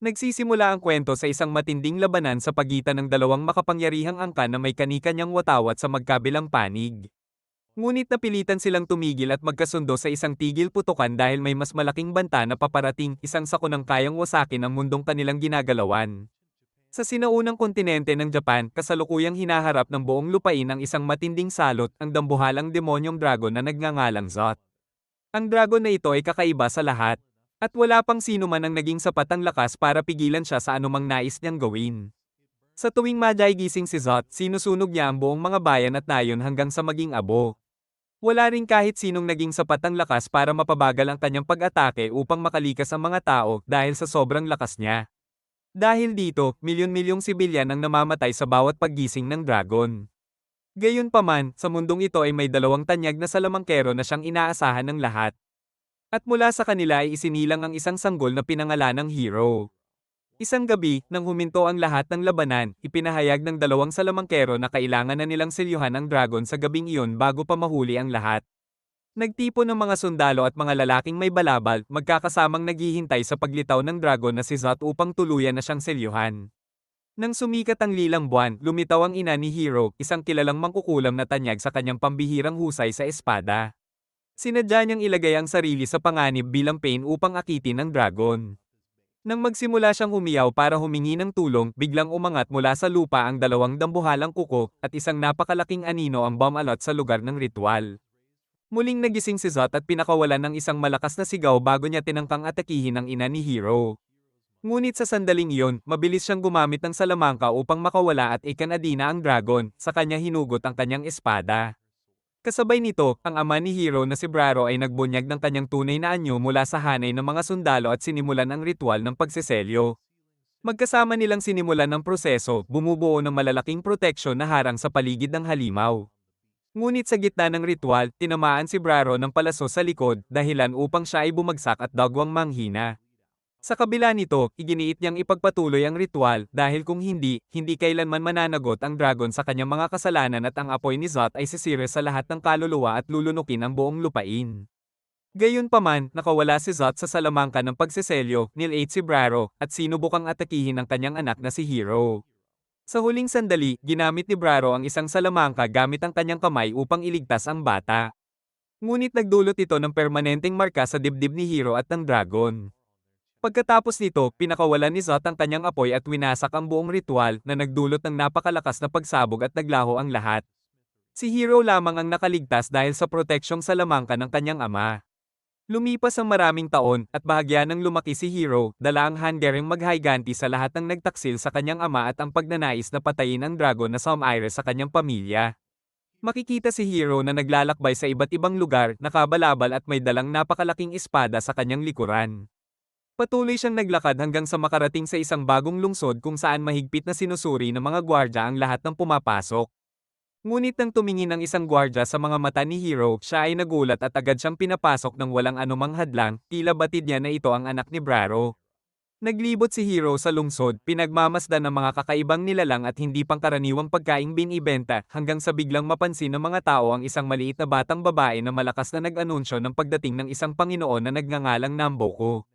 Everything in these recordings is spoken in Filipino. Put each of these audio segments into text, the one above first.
Nagsisimula ang kwento sa isang matinding labanan sa pagitan ng dalawang makapangyarihang angkan na may kani-kanyang watawat sa magkabilang panig. Ngunit napilitan silang tumigil at magkasundo sa isang tigil putukan dahil may mas malaking banta na paparating, isang sakunang kayang wasakin ang mundong kanilang ginagalawan. Sa sinaunang kontinente ng Japan, kasalukuyang hinaharap ng buong lupain ang isang matinding salot, ang dambuhalang demonyong dragon na nagngangalang Zot. Ang dragon na ito ay kakaiba sa lahat. At wala pang sino man ang naging sapat ang lakas para pigilan siya sa anumang nais niyang gawin. Sa tuwing gising si Zot, sinusunog niya ang buong mga bayan at nayon hanggang sa maging abo. Wala rin kahit sinong naging sapat ang lakas para mapabagal ang kanyang pag-atake upang makalikas ang mga tao dahil sa sobrang lakas niya. Dahil dito, milyon-milyong sibilyan ang namamatay sa bawat paggising ng dragon. Gayunpaman, sa mundong ito ay may dalawang tanyag na salamangkero na siyang inaasahan ng lahat. At mula sa kanila ay isinilang ang isang sanggol na pinangalanang Hero. Isang gabi, nang huminto ang lahat ng labanan, ipinahayag ng dalawang salamangkero na kailangan na nilang selyuhan ang dragon sa gabing iyon bago pa mahuli ang lahat. Nagtipon ng mga sundalo at mga lalaking may balabal, magkakasamang naghihintay sa paglitaw ng dragon na si Zot upang tuluyan na siyang selyuhan. Nang sumikat ang lilang buwan, lumitaw ang ina ni Hero, isang kilalang mangkukulam na tanyag sa kanyang pambihirang husay sa espada. Sinadya niyang ilagay ang sarili sa panganib bilang pain upang akitin ng dragon. Nang magsimula siyang humiyaw para humingi ng tulong, biglang umangat mula sa lupa ang dalawang dambuhalang kuko at isang napakalaking anino ang bumalot sa lugar ng ritual. Muling nagising si Zot at pinakawalan ng isang malakas na sigaw bago niya tinangkang atakihin ang ina ni Hero. Ngunit sa sandaling iyon, mabilis siyang gumamit ng salamangka upang makawala at ikanadina ang dragon, sa kanya hinugot ang kanyang espada. Kasabay nito, ang ama ni Hero na si Braro ay nagbunyag ng kanyang tunay na anyo mula sa hanay ng mga sundalo at sinimulan ang ritual ng pagseselyo. Magkasama nilang sinimulan ng proseso, bumubuo ng malalaking proteksyon na harang sa paligid ng halimaw. Ngunit sa gitna ng ritual, tinamaan si Braro ng palaso sa likod, dahilan upang siya ay bumagsak at dagwang manghina. Sa kabila nito, iginiit niyang ipagpatuloy ang ritual dahil kung hindi, hindi kailanman mananagot ang dragon sa kanyang mga kasalanan at ang apoy ni Zot ay sisira sa lahat ng kaluluwa at lulunukin ang buong lupain. Gayunpaman, nakawala si Zot sa salamangka ng pagseselyo, nilate si Braro, at sinubukang atakihin ang kanyang anak na si Hero. Sa huling sandali, ginamit ni Braro ang isang salamangka gamit ang kanyang kamay upang iligtas ang bata. Ngunit nagdulot ito ng permanenteng marka sa dibdib ni Hero at ng dragon. Pagkatapos nito, pinakawalan ni Zot ang kanyang apoy at winasak ang buong ritual na nagdulot ng napakalakas na pagsabog at naglaho ang lahat. Si Hero lamang ang nakaligtas dahil sa proteksyong salamangka ng kanyang ama. Lumipas ang maraming taon at bahagya ng lumaki si Hero, dala ang handering maghiganti sa lahat ng nagtaksil sa kanyang ama at ang pagnanais na patayin ang dragon na Somire sa kanyang pamilya. Makikita si Hero na naglalakbay sa iba't ibang lugar, nakabalabal at may dalang napakalaking espada sa kanyang likuran. Patuloy siyang naglakad hanggang sa makarating sa isang bagong lungsod kung saan mahigpit na sinusuri ng mga gwardya ang lahat ng pumapasok. Ngunit nang tumingin ang isang gwardya sa mga mata ni Hero, siya ay nagulat at agad siyang pinapasok ng walang anumang hadlang, tila batid niya na ito ang anak ni Braro. Naglibot si Hero sa lungsod, pinagmamasdan ng mga kakaibang nilalang at hindi pangkaraniwang pagkaing binibenta, hanggang sa biglang mapansin ng mga tao ang isang maliit na batang babae na malakas na nag-anunsyo ng pagdating ng isang Panginoon na nagngangalang Namboko.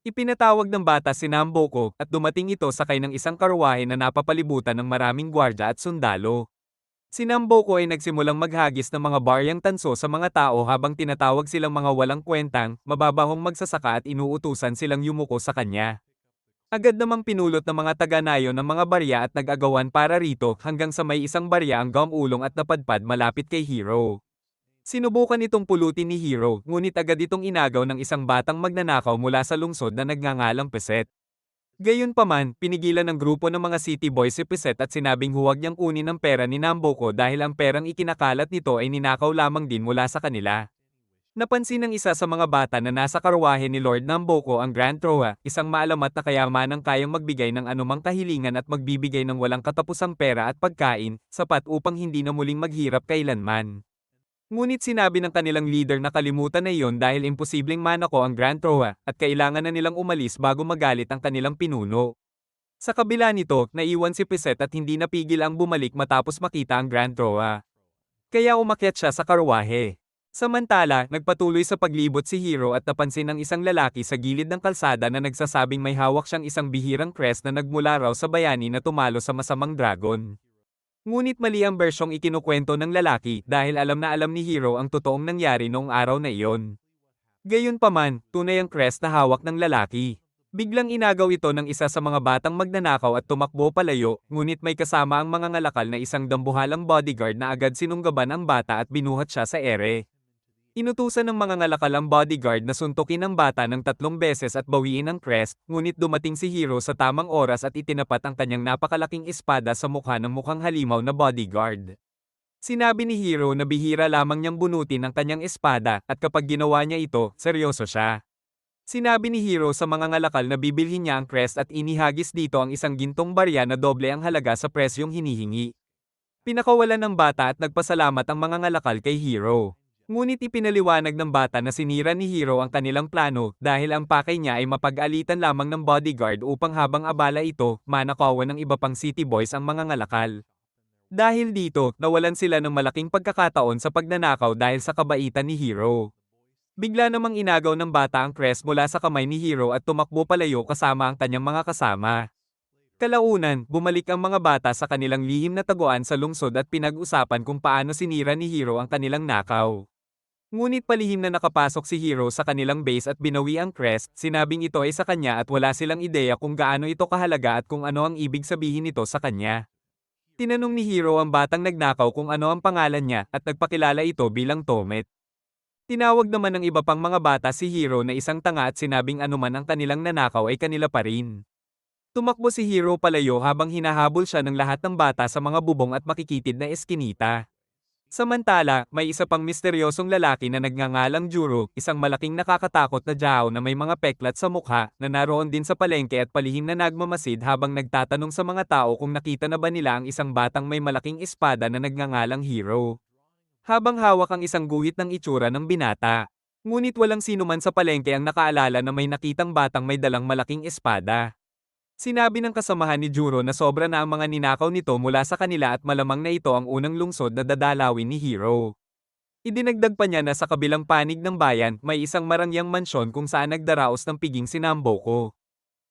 Ipinatawag ng bata si Namboko at dumating ito sakay ng isang karwahe na napapalibutan ng maraming gwardya at sundalo. Si Namboko ay nagsimulang maghagis ng mga baryang tanso sa mga tao habang tinatawag silang mga walang kwentang, mababahong magsasaka at inuutusan silang yumuko sa kanya. Agad namang pinulot ng mga taga-nayon ng mga barya at nag-agawan para rito hanggang sa may isang barya ang gumulong at napadpad malapit kay Hero. Sinubukan itong pulutin ni Hero, ngunit agad itong inagaw ng isang batang magnanakaw mula sa lungsod na nagngangalang Peset. Gayunpaman, pinigilan ng grupo ng mga city boys si Peset at sinabing huwag niyang kunin ang pera ni Namboko dahil ang perang ikinakalat nito ay ninakaw lamang din mula sa kanila. Napansin ng isa sa mga bata na nasa karwahe ni Lord Namboko ang Grand Troa, isang maalamat na kayamanang kayang magbigay ng anumang kahilingan at magbibigay ng walang katapusang pera at pagkain, sapat upang hindi na muling maghirap kailanman. Ngunit sinabi ng kanilang leader na kalimutan na iyon dahil imposibleng manako ang Grand Troa at kailangan na nilang umalis bago magalit ang kanilang pinuno. Sa kabila nito, naiwan si Peset at hindi napigil ang bumalik matapos makita ang Grand Troa. Kaya umakyat siya sa karwahe. Samantala, nagpatuloy sa paglibot si Hiro at napansin ang isang lalaki sa gilid ng kalsada na nagsasabing may hawak siyang isang bihirang crest na nagmula raw sa bayani na tumalo sa masamang dragon. Ngunit mali ang bersyong ikinukwento ng lalaki dahil alam na alam ni Hiro ang totoong nangyari noong araw na iyon. Gayunpaman, tunay ang crest na hawak ng lalaki. Biglang inagaw ito ng isa sa mga batang magnanakaw at tumakbo palayo, ngunit may kasama ang mga ngalakal na isang dambuhalang bodyguard na agad sinunggaban ang bata at binuhat siya sa ere. Inutusan ng mga ngalakal ang bodyguard na suntukin ang bata ng 3 beses at bawiin ang crest, ngunit dumating si Hiro sa tamang oras at itinapat ang kanyang napakalaking espada sa mukha ng mukhang halimaw na bodyguard. Sinabi ni Hiro na bihira lamang niyang bunutin ang kanyang espada at kapag ginawa niya ito, seryoso siya. Sinabi ni Hiro sa mga ngalakal na bibilhin niya ang crest at inihagis dito ang isang gintong barya na doble ang halaga sa presyong hinihingi. Pinakawalan ng bata at nagpasalamat ang mga ngalakal kay Hiro. Ngunit ipinaliwanag ng bata na sinira ni Hiro ang kanilang plano dahil ang pakay niya ay mapag-alitan lamang ng bodyguard upang habang abala ito, manakawan ng iba pang city boys ang mga ngalakal. Dahil dito, nawalan sila ng malaking pagkakataon sa pagnanakaw dahil sa kabaitan ni Hiro. Bigla namang inagaw ng bata ang crest mula sa kamay ni Hiro at tumakbo palayo kasama ang kanyang mga kasama. Kalaunan, bumalik ang mga bata sa kanilang lihim na taguan sa lungsod at pinag-usapan kung paano sinira ni Hiro ang kanilang nakaw. Ngunit palihim na nakapasok si Hiro sa kanilang base at binawi ang crest, sinabing ito ay sa kanya at wala silang ideya kung gaano ito kahalaga at kung ano ang ibig sabihin nito sa kanya. Tinanong ni Hiro ang batang nagnakaw kung ano ang pangalan niya at nagpakilala ito bilang Tomet. Tinawag naman ng iba pang mga bata si Hiro na isang tanga at sinabing anuman ang kanilang nanakaw ay kanila pa rin. Tumakbo si Hiro palayo habang hinahabol siya ng lahat ng bata sa mga bubong at makikitid na eskinita. Samantala, may isa pang misteryosong lalaki na nagngangalang Juro, isang malaking nakakatakot na Jao na may mga peklat sa mukha, na naroon din sa palengke at palihim na nagmamasid habang nagtatanong sa mga tao kung nakita na ba nila ang isang batang may malaking espada na nagngangalang Hero. Habang hawak ang isang guhit ng itsura ng binata. Ngunit walang sino man sa palengke ang nakaalala na may nakitang batang may dalang malaking espada. Sinabi ng kasamahan ni Juro na sobra na ang mga ninakaw nito mula sa kanila at malamang na ito ang unang lungsod na dadalawin ni Hiro. Idinagdag pa niya na sa kabilang panig ng bayan, may isang marangyang mansyon kung saan nagdaraos ng piging si Namboko.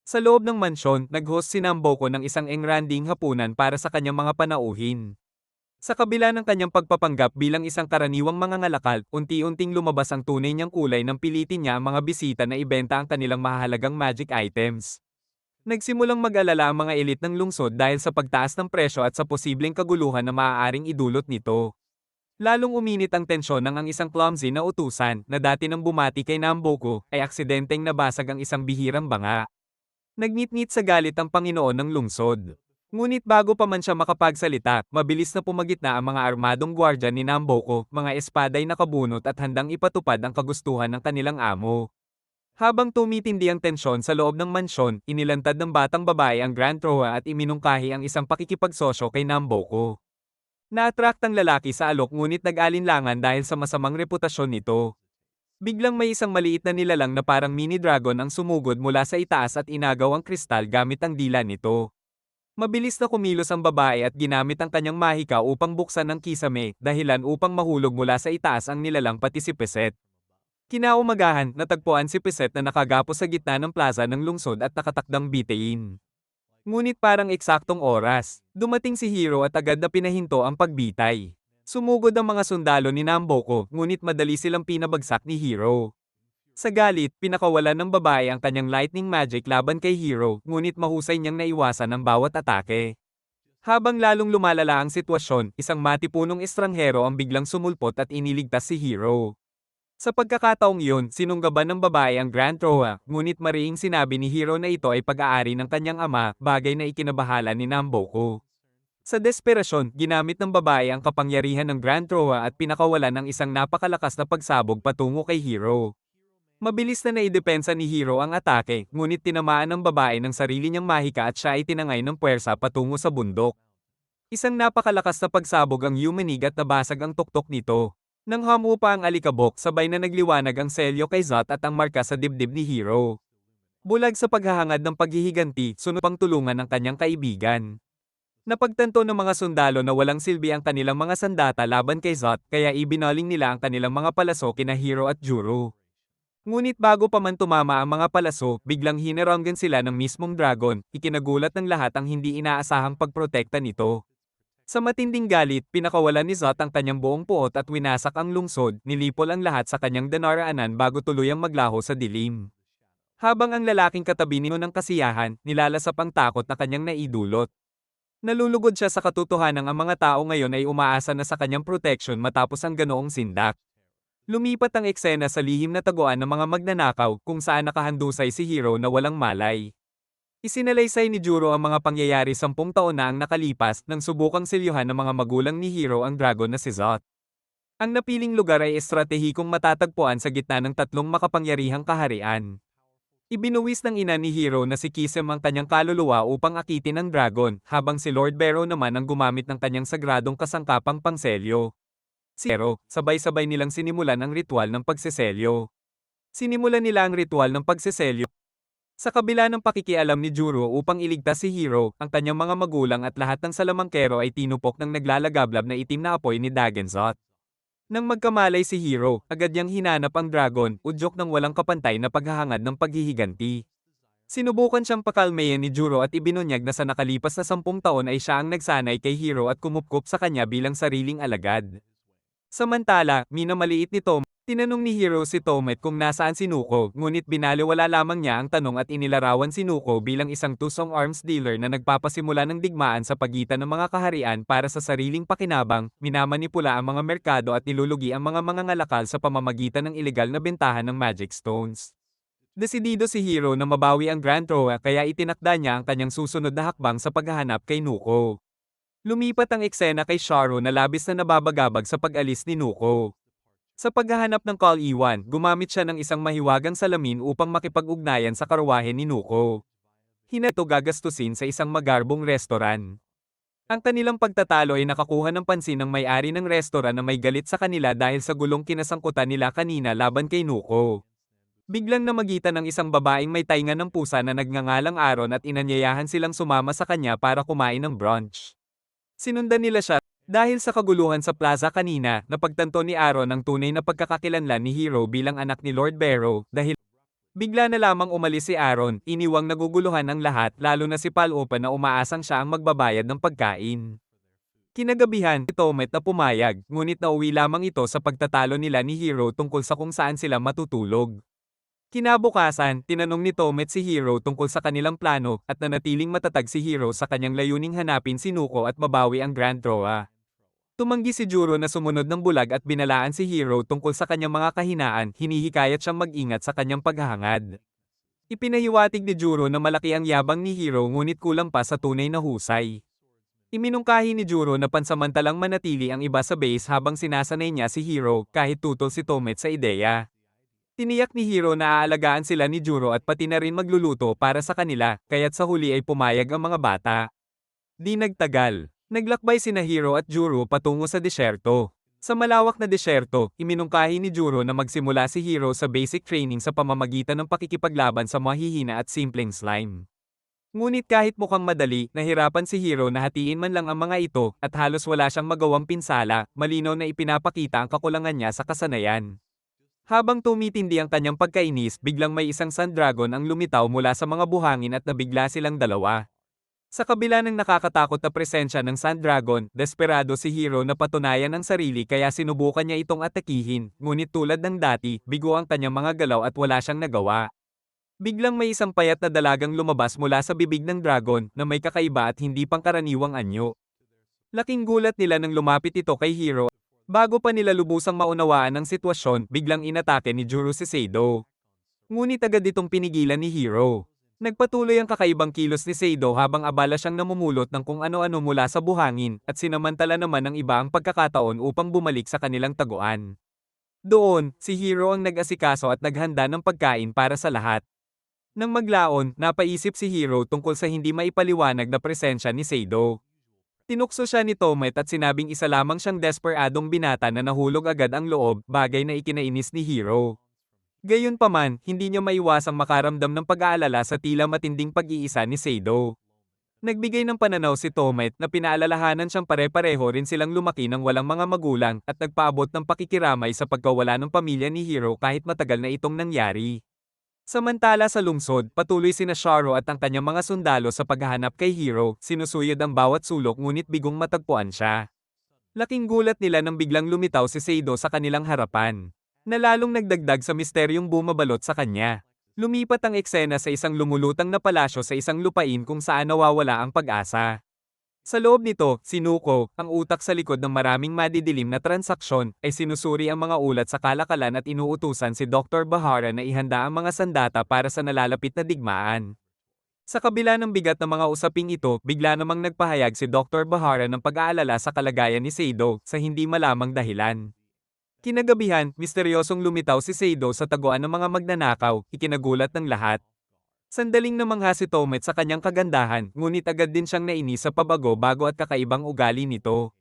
Sa loob ng mansyon, nag-host si Namboko ng isang engranding hapunan para sa kanyang mga panauhin. Sa kabila ng kanyang pagpapanggap bilang isang karaniwang mangangalakal, unti-unting lumabas ang tunay niyang kulay nang pilitin niya ang mga bisita na ibenta ang kanilang mahalagang magic items. Nagsimulang mag-alala ang mga elit ng lungsod dahil sa pagtaas ng presyo at sa posibleng kaguluhan na maaaring idulot nito. Lalong uminit ang tensyon nang ang isang clumsy na utusan na dati nang bumati kay Namboko ay aksidenteng nabasag ang isang bihirang banga. Nagngit-ngit sa galit ang Panginoon ng lungsod. Ngunit bago pa man siya makapagsalita, mabilis na pumagitna ang mga armadong gwardya ni Namboko, mga espaday nakabunot at handang ipatupad ang kagustuhan ng kanilang amo. Habang tumitindi ang tensyon sa loob ng mansyon, inilantad ng batang babae ang Grand Troha at iminungkahi ang isang pakikipagsosyo kay Namboko. Na-attract ang lalaki sa alok ngunit nag-alinlangan dahil sa masamang reputasyon nito. Biglang may isang maliit na nilalang na parang mini dragon ang sumugod mula sa itaas at inagaw ang kristal gamit ang dila nito. Mabilis na kumilos ang babae at ginamit ang kanyang mahika upang buksan ang kisame, dahilan upang mahulog mula sa itaas ang nilalang pati si Peset. Kinaumagahan, natagpuan si Peset na nakagapos sa gitna ng plaza ng lungsod at nakatakdang bitayin. Ngunit parang eksaktong oras, dumating si Hiro at agad na pinahinto ang pagbitay. Sumugod ang mga sundalo ni Namboko, ngunit madali silang pinabagsak ni Hiro. Sa galit, pinakawalan ng babae ang kanyang lightning magic laban kay Hiro, ngunit mahusay niyang naiwasan ang bawat atake. Habang lalong lumalala ang sitwasyon, isang matipunong estranghero ang biglang sumulpot at iniligtas si Hiro. Sa pagkakataong iyon, sinunggaban ng babae ang Grand Troha, ngunit mariing sinabi ni Hiro na ito ay pag-aari ng kanyang ama, bagay na ikinabahala ni Namboko. Sa desperasyon, ginamit ng babae ang kapangyarihan ng Grand Troha at pinakawalan ng isang napakalakas na pagsabog patungo kay Hiro. Mabilis na naidepensa ni Hiro ang atake, ngunit tinamaan ng babae ng sarili niyang mahika at siya ay tinangay ng puwersa patungo sa bundok. Isang napakalakas na pagsabog ang yumanig at nabasag ang tuktok nito. Nang hamu pa ang alikabok, sabay na nagliwanag ang selyo kay Zot at ang marka sa dibdib ni Hiro. Bulag sa paghahangad ng paghihiganti, sunod pang tulungan ng kanyang kaibigan. Napagtanto ng mga sundalo na walang silbi ang kanilang mga sandata laban kay Zot, kaya ibinaling nila ang kanilang mga palaso kina Hero at Juro. Ngunit bago pa man tumama ang mga palaso, biglang hineramgan sila ng mismong dragon, ikinagulat ng lahat ang hindi inaasahang pagprotekta nito. Sa matinding galit, pinakawalan ni Zot ang kanyang buong puot at winasak ang lungsod, nilipol ang lahat sa kanyang danaraanan bago tuluyang maglaho sa dilim. Habang ang lalaking katabi nino ng kasiyahan, nilalasap ang takot na kanyang naidulot. Nalulugod siya sa katotohanang ang mga tao ngayon ay umaasa na sa kanyang protection matapos ang ganoong sindak. Lumipat ang eksena sa lihim na taguan ng mga magnanakaw kung saan nakahandusay si Hero na walang malay. Isinalaysay ni Juro ang mga pangyayari 10 taon na ang nakalipas nang subukang selyuhan ng mga magulang ni Hero ang dragon na si Zot. Ang napiling lugar ay estratehikong matatagpuan sa gitna ng tatlong makapangyarihang kaharian. Ibinuwis ng ina ni Hero na si Kisem ang kanyang kaluluwa upang akitin ang dragon, habang si Lord Barrow naman ang gumamit ng kanyang sagradong kasangkapang pangselyo. Si Hero, sabay-sabay nilang sinimulan ang ritual ng pagseselyo. Sinimulan nila ang ritual ng pagseselyo. Sa kabila ng pakikialam ni Juro upang iligtas si Hero, ang kanyang mga magulang at lahat ng salamangkero ay tinupok ng naglalagablab na itim na apoy ni Dagenzot. Nang magkamalay si Hero, agad niyang hinanap ang dragon, udyok ng walang kapantay na paghahangad ng paghihiganti. Sinubukan siyang pakalmayan ni Juro at ibinunyag na sa nakalipas na 10 taon ay siya ang nagsanay kay Hero at kumupkup sa kanya bilang sariling alagad. Samantala, minamaliit ni Tom, tinanong ni Hero si Tomet kung nasaan si Nuko, ngunit binaliwala lamang niya ang tanong at inilarawan si Nuko bilang isang tusong arms dealer na nagpapasimula ng digmaan sa pagitan ng mga kaharian para sa sariling pakinabang, minamanipula ang mga merkado at nilulugi ang mga mangangalakal sa pamamagitan ng ilegal na bentahan ng magic stones. Desidido si Hero na mabawi ang Grand Roa kaya itinakda niya ang kanyang susunod na hakbang sa paghahanap kay Nuko. Lumipat ang eksena kay Sharo na labis na nababagabag sa pag-alis ni Nuko. Sa paghahanap ng Call Iwan, gumamit siya ng isang mahiwagang salamin upang makipag-ugnayan sa karwahe ni Nuko. Hinato gagastusin sa isang magarbong restoran. Ang kanilang pagtatalo ay nakakuha ng pansin ng may-ari ng restoran na may galit sa kanila dahil sa gulong kinasangkutan nila kanina laban kay Nuko. Biglang namagitan ng isang babaeng may tainga ng pusa na nagngangalang Aaron at inanyayahan silang sumama sa kanya para kumain ng brunch. Sinundan nila siya. Dahil sa kaguluhan sa plaza kanina, napagtanto ni Aaron ang tunay na pagkakakilanlan ni Hero bilang anak ni Lord Barrow, dahil bigla na lamang umalis si Aaron, iniwang naguguluhan ng lahat lalo na si Palopa na umaasang siya ang magbabayad ng pagkain. Kinagabihan, si Tomet na pumayag, ngunit nauwi lamang ito sa pagtatalo nila ni Hero tungkol sa kung saan sila matutulog. Kinabukasan, tinanong ni Tomet si Hero tungkol sa kanilang plano, at nanatiling matatag si Hero sa kanyang layuning hanapin si Nuko at mabawi ang Grand Roa. Tumanggi si Juro na sumunod ng bulag at binalaan si Hero tungkol sa kanyang mga kahinaan, hinihikayat siyang mag-ingat sa kanyang paghahangad. Ipinahiwatig ni Juro na malaki ang yabang ni Hero ngunit kulang pa sa tunay na husay. Iminungkahi ni Juro na pansamantalang manatili ang iba sa base habang sinasanay niya si Hero kahit tutol si Tomet sa ideya. Tiniyak ni Hero na aalagaan sila ni Juro at pati na rin magluluto para sa kanila, kaya't sa huli ay pumayag ang mga bata. Di nagtagal. Naglakbay sina Hero at Juro patungo sa disyerto. Sa malawak na disyerto, iminungkahi ni Juro na magsimula si Hero sa basic training sa pamamagitan ng pakikipaglaban sa mahihina at simpleng slime. Ngunit kahit mukhang madali, nahirapan si Hero na hatiin man lang ang mga ito, at halos wala siyang magawang pinsala, malinaw na ipinapakita ang kakulangan niya sa kasanayan. Habang tumitindi ang kanyang pagkainis, biglang may isang Sand Dragon ang lumitaw mula sa mga buhangin at nabigla silang dalawa. Sa kabila ng nakakatakot na presensya ng Sand Dragon, desperado si Hero na patunayan ang sarili kaya sinubukan niya itong atakihin, ngunit tulad ng dati, bigo ang kanyang mga galaw at wala siyang nagawa. Biglang may isang payat na dalagang lumabas mula sa bibig ng dragon na may kakaiba at hindi pangkaraniwang anyo. Laking gulat nila nang lumapit ito kay Hero. Bago pa nila lubusang maunawaan ang sitwasyon, biglang inatake ni Juro si Seido. Ngunit agad itong pinigilan ni Hero. Nagpatuloy ang kakaibang kilos ni Seido habang abala siyang namumulot ng kung ano-ano mula sa buhangin, at sinamantala naman ng iba ang pagkakataon upang bumalik sa kanilang taguan. Doon, si Hero ang nag-asikaso at naghanda ng pagkain para sa lahat. Nang maglaon, napaisip si Hero tungkol sa hindi maipaliwanag na presensya ni Seido. Tinukso siya ni Tomet at sinabing isa lamang siyang desperadong binata na nahulog agad ang loob, bagay na ikinainis ni Hero. Gayunpaman, hindi niya maiwasang makaramdam ng pag-aalala sa tila matinding pag-iisa ni Seido. Nagbigay ng pananaw si Tomet na pinaalalahanan siyang pare-pareho rin silang lumaki ng walang mga magulang at nagpaabot ng pakikiramay sa pagkawala ng pamilya ni Hiro kahit matagal na itong nangyari. Samantala sa lungsod, patuloy sina Sharo at ang kanyang mga sundalo sa paghahanap kay Hiro, sinusuyod ang bawat sulok ngunit bigong matagpuan siya. Laking gulat nila nang biglang lumitaw si Seido sa kanilang harapan, na lalong nagdagdag sa misteryong bumabalot sa kanya. Lumipat ang eksena sa isang lumulutang na palasyo sa isang lupain kung saan nawawala ang pag-asa. Sa loob nito, si Nuko, ang utak sa likod ng maraming madidilim na transaksyon, ay sinusuri ang mga ulat sa kalakalan at inuutusan si Dr. Bahara na ihanda ang mga sandata para sa nalalapit na digmaan. Sa kabila ng bigat ng mga usaping ito, bigla namang nagpahayag si Dr. Bahara ng pag-aalala sa kalagayan ni Seido sa hindi malamang dahilan. Kinagabihan, misteryosong lumitaw si Seido sa taguan ng mga magnanakaw, ikinagulat ng lahat. Sandaling namangha si Tomet sa kanyang kagandahan, ngunit agad din siyang nainis sa pabago-bago at kakaibang ugali nito.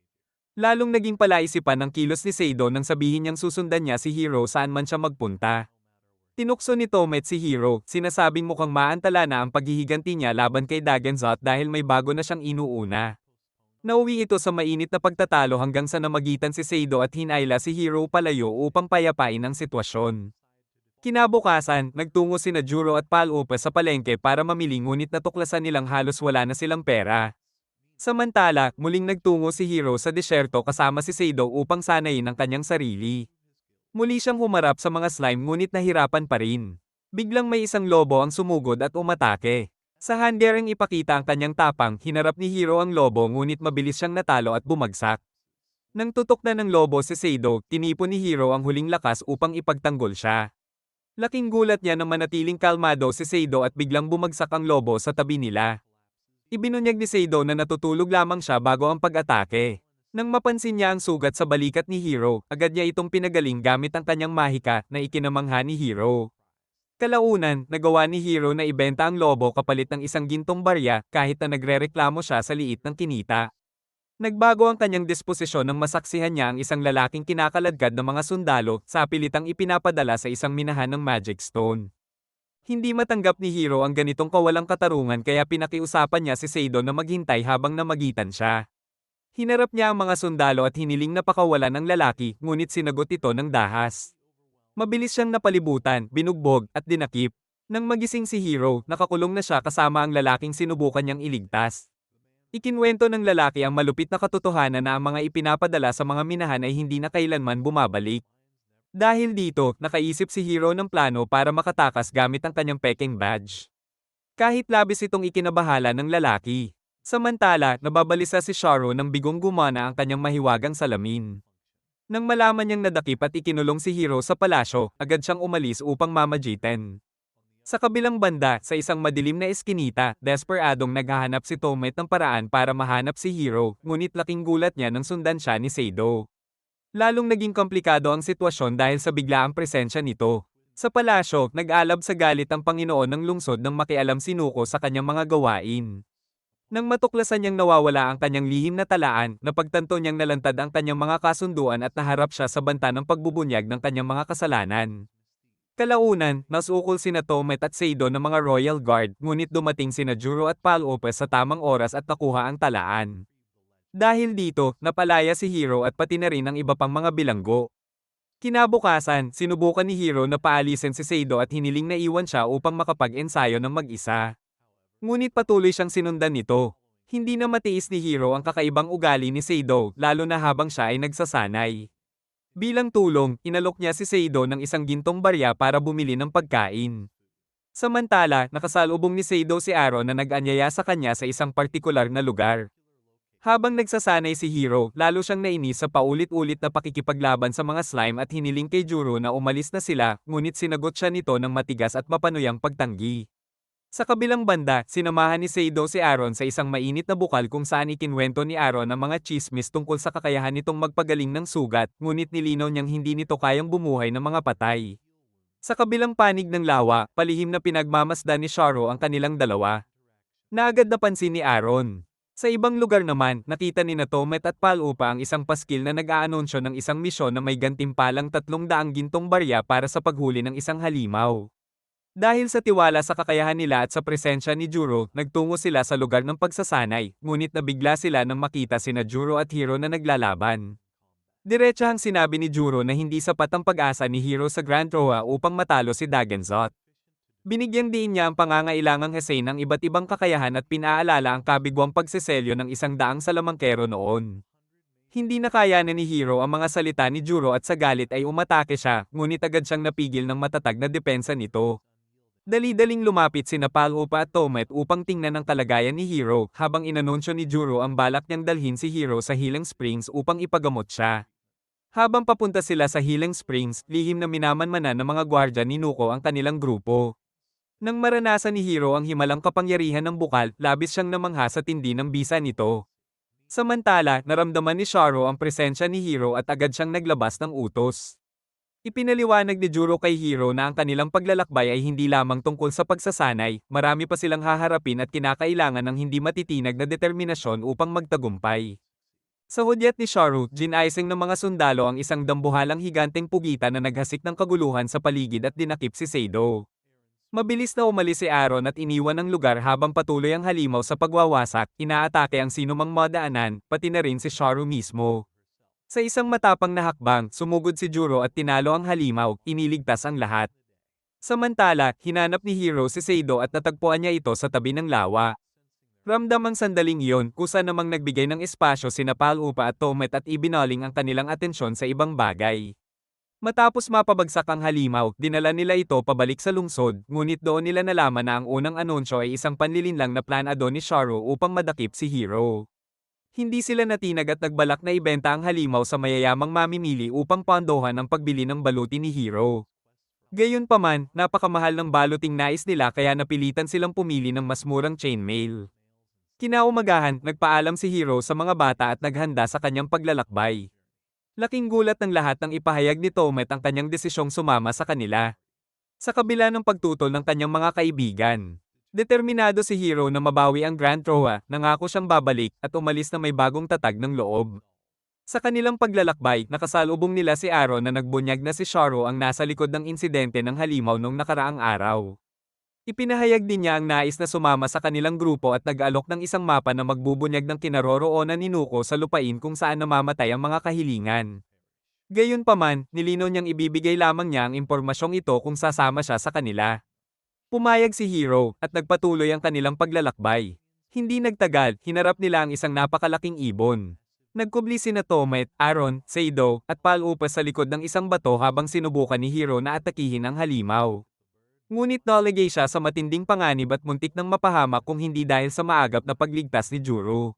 Lalong naging palaisipan ng kilos ni Seido nang sabihin niyang susundan niya si Hiro saan man siya magpunta. Tinukso ni Tomet si Hiro, sinasabing mukhang maantala na ang paghihiganti niya laban kay Dagenzot dahil may bago na siyang inuuna. Nauwi ito sa mainit na pagtatalo hanggang sa namagitan si Seido at hinayla si Hiro palayo upang payapain ang sitwasyon. Kinabukasan, nagtungo sina Juro at Palupa sa palengke para mamili ngunit natuklasan nilang halos wala na silang pera. Samantala, muling nagtungo si Hiro sa disyerto kasama si Seido upang sanayin ang kanyang sarili. Muli siyang humarap sa mga slime ngunit nahirapan pa rin. Biglang may isang lobo ang sumugod at umatake. Sa handyaring ipakita ang kanyang tapang, hinarap ni Hiro ang lobo ngunit mabilis siyang natalo at bumagsak. Nang tutok na ng lobo si Seido, tinipon ni Hiro ang huling lakas upang ipagtanggol siya. Laking gulat niya nang manatiling kalmado si Seido at biglang bumagsak ang lobo sa tabi nila. Ibinunyag ni Seido na natutulog lamang siya bago ang pag-atake. Nang mapansin niya ang sugat sa balikat ni Hiro, agad niya itong pinagaling gamit ang kanyang mahika na ikinamangha ni Hiro. Kalaunan, nagawa ni Hiro na ibenta ang lobo kapalit ng isang gintong barya kahit na nagrereklamo siya sa liit ng kinita. Nagbago ang kanyang disposisyon nang masaksihan niya ang isang lalaking kinakaladkad ng mga sundalo sa pilitang ipinapadala sa isang minahan ng Magic Stone. Hindi matanggap ni Hiro ang ganitong kawalang katarungan kaya pinakiusapan niya si Seido na maghintay habang namagitan siya. Hinarap niya ang mga sundalo at hiniling na pakawalan ang lalaki ngunit sinagot ito ng dahas. Mabilis siyang napalibutan, binugbog at dinakip. Nang magising si Hiro, nakakulong na siya kasama ang lalaking sinubukan niyang iligtas. Ikinwento ng lalaki ang malupit na katotohanan na ang mga ipinapadala sa mga minahan ay hindi na kailanman bumabalik. Dahil dito, nakaisip si Hiro ng plano para makatakas gamit ang kanyang peking badge. Kahit labis itong ikinabahala ng lalaki. Samantala, nababalisa si Sharo nang bigong gumana ang kanyang mahiwagang salamin. Nang malaman niyang nadakip at ikinulong si Hiro sa palasyo, agad siyang umalis upang mamagitan. Sa kabilang banda, sa isang madilim na eskinita, desperadong naghahanap si Tomet ng paraan para mahanap si Hiro, ngunit laking gulat niya nang sundan siya ni Seido. Lalong naging komplikado ang sitwasyon dahil sa biglaang presensya nito. Sa palasyo, nag-alab sa galit ang Panginoon ng lungsod nang makialam si Nuko sa kanyang mga gawain. Nang matuklasan niyang nawawala ang kanyang lihim na talaan, napagtanto niyang nalantad ang kanyang mga kasunduan at naharap siya sa banta ng pagbubunyag ng kanyang mga kasalanan. Kalaunan, nasukol sina Tomet at Seido ng mga Royal Guard, ngunit dumating sina Juro at Palupa sa tamang oras at nakuha ang talaan. Dahil dito, napalaya si Hiro at pati na rin ang iba pang mga bilanggo. Kinabukasan, sinubukan ni Hiro na paalisin si Seido at hiniling na iwan siya upang makapag-ensayo ng mag-isa. Ngunit patuloy siyang sinundan nito. Hindi na matiis ni Hiro ang kakaibang ugali ni Seido, lalo na habang siya ay nagsasanay. Bilang tulong, inalok niya si Seido ng isang gintong barya para bumili ng pagkain. Samantala, nakasalubong ni Seido si Aaron na nag-anyaya sa kanya sa isang partikular na lugar. Habang nagsasanay si Hiro, lalo siyang nainis sa paulit-ulit na pakikipaglaban sa mga slime at hiniling kay Juro na umalis na sila, ngunit sinagot siya nito ng matigas at mapanuyang pagtanggi. Sa kabilang banda, sinamahan ni Seido si Aaron sa isang mainit na bukal kung saan ikinwento ni Aaron ang mga chismis tungkol sa kakayahan nitong magpagaling ng sugat, ngunit nilinaw niyang hindi nito kayang bumuhay ng mga patay. Sa kabilang panig ng lawa, palihim na pinagmamasdan ni Sharo ang kanilang dalawa. Naagad napansin ni Aaron. Sa ibang lugar naman, nakita ni Tomet at Palupa ang isang paskil na nag-aanunsyo ng isang misyon na may gantimpalang 300 gintong barya para sa paghuli ng isang halimaw. Dahil sa tiwala sa kakayahan nila at sa presensya ni Juro, nagtungo sila sa lugar ng pagsasanay, ngunit nabigla sila nang makita sina Juro at Hiro na naglalaban. Diretsahang sinabi ni Juro na hindi sapat ang pag-asa ni Hiro sa Grand Roa upang matalo si Dagenzot. Binigyang diin niya ang pangangailangang Hesay ng iba't ibang kakayahan at pinaalala ang kabigwang pagseselyo ng 100 salamangkero noon. Hindi nakayanan ni Hiro ang mga salita ni Juro at sa galit ay umatake siya, ngunit agad siyang napigil ng matatag na depensa nito. Dali-daling lumapit sina Paloopa at Tomet upang tingnan ang kalagayan ni Hiro, habang inanunsyo ni Juro ang balak niyang dalhin si Hiro sa Healing Springs upang ipagamot siya. Habang papunta sila sa Healing Springs, lihim na minamanmanan ng mga gwardya ni Nuko ang kanilang grupo. Nang maranasan ni Hiro ang himalang kapangyarihan ng bukal, labis siyang namangha sa tindi ng bisa nito. Samantala, naramdaman ni Sharo ang presensya ni Hiro at agad siyang naglabas ng utos. Ipinaliwanag ni Juro kay Hiro na ang kanilang paglalakbay ay hindi lamang tungkol sa pagsasanay, marami pa silang haharapin at kinakailangan ng hindi matitinag na determinasyon upang magtagumpay. Sa hudyat ni Sharu, ginaising ng mga sundalo ang isang dambuhalang higanteng pugitan na naghasik ng kaguluhan sa paligid at dinakip si Seido. Mabilis na umalis si Aaron at iniwan ang lugar habang patuloy ang halimaw sa pagwawasak, inaatake ang sinumang madaanan, pati na rin si Sharu mismo. Sa isang matapang na hakbang, sumugod si Juro at tinalo ang halimaw, iniligtas ang lahat. Samantala, hinanap ni Hiro si Seido at natagpuan niya ito sa tabi ng lawa. Ramdam ang sandaling iyon, kusa namang nagbigay ng espasyo sina Paloopa at Tomet at ibinaling ang kanilang atensyon sa ibang bagay. Matapos mapabagsak ang halimaw, dinala nila ito pabalik sa lungsod, ngunit doon nila nalaman na ang unang anunsyo ay isang panlilinlang na planado ni Sharo upang madakip si Hiro. Hindi sila natinag at nagbalak na ibenta ang halimaw sa mayayamang mamimili upang pondohan ang pagbili ng baluti ni Hiro. Gayunpaman, napakamahal ng baluting nais nila kaya napilitan silang pumili ng mas murang chainmail. Kinaumagahan, nagpaalam si Hiro sa mga bata at naghanda sa kanyang paglalakbay. Laking gulat ng lahat nang ipahayag ni Tomet ang kanyang desisyong sumama sa kanila. Sa kabila ng pagtutol ng kanyang mga kaibigan. Determinado si Hiro na mabawi ang Grand Roa, nangako siyang babalik at umalis na may bagong tatag ng loob. Sa kanilang paglalakbay, nakasalubong nila si Aaron na nagbunyag na si Sharo ang nasa likod ng insidente ng halimaw nung nakaraang araw. Ipinahayag din niya ang nais na sumama sa kanilang grupo at nag-alok ng isang mapa na magbubunyag ng kinaroroonan ni Nuko sa lupain kung saan namamatay ang mga kahilingan. Gayunpaman, nilinaw niyang ibibigay lamang niya ang impormasyong ito kung sasama siya sa kanila. Pumayag si Hiro, at nagpatuloy ang kanilang paglalakbay. Hindi nagtagal, hinarap nila ang isang napakalaking ibon. Nagkubli sina Tomet, Aaron, Seido, at Paloopa sa likod ng isang bato habang sinubukan ni Hiro na atakihin ang halimaw. Ngunit naligay siya sa matinding panganib at muntik nang mapahamak kung hindi dahil sa maagap na pagligtas ni Juro.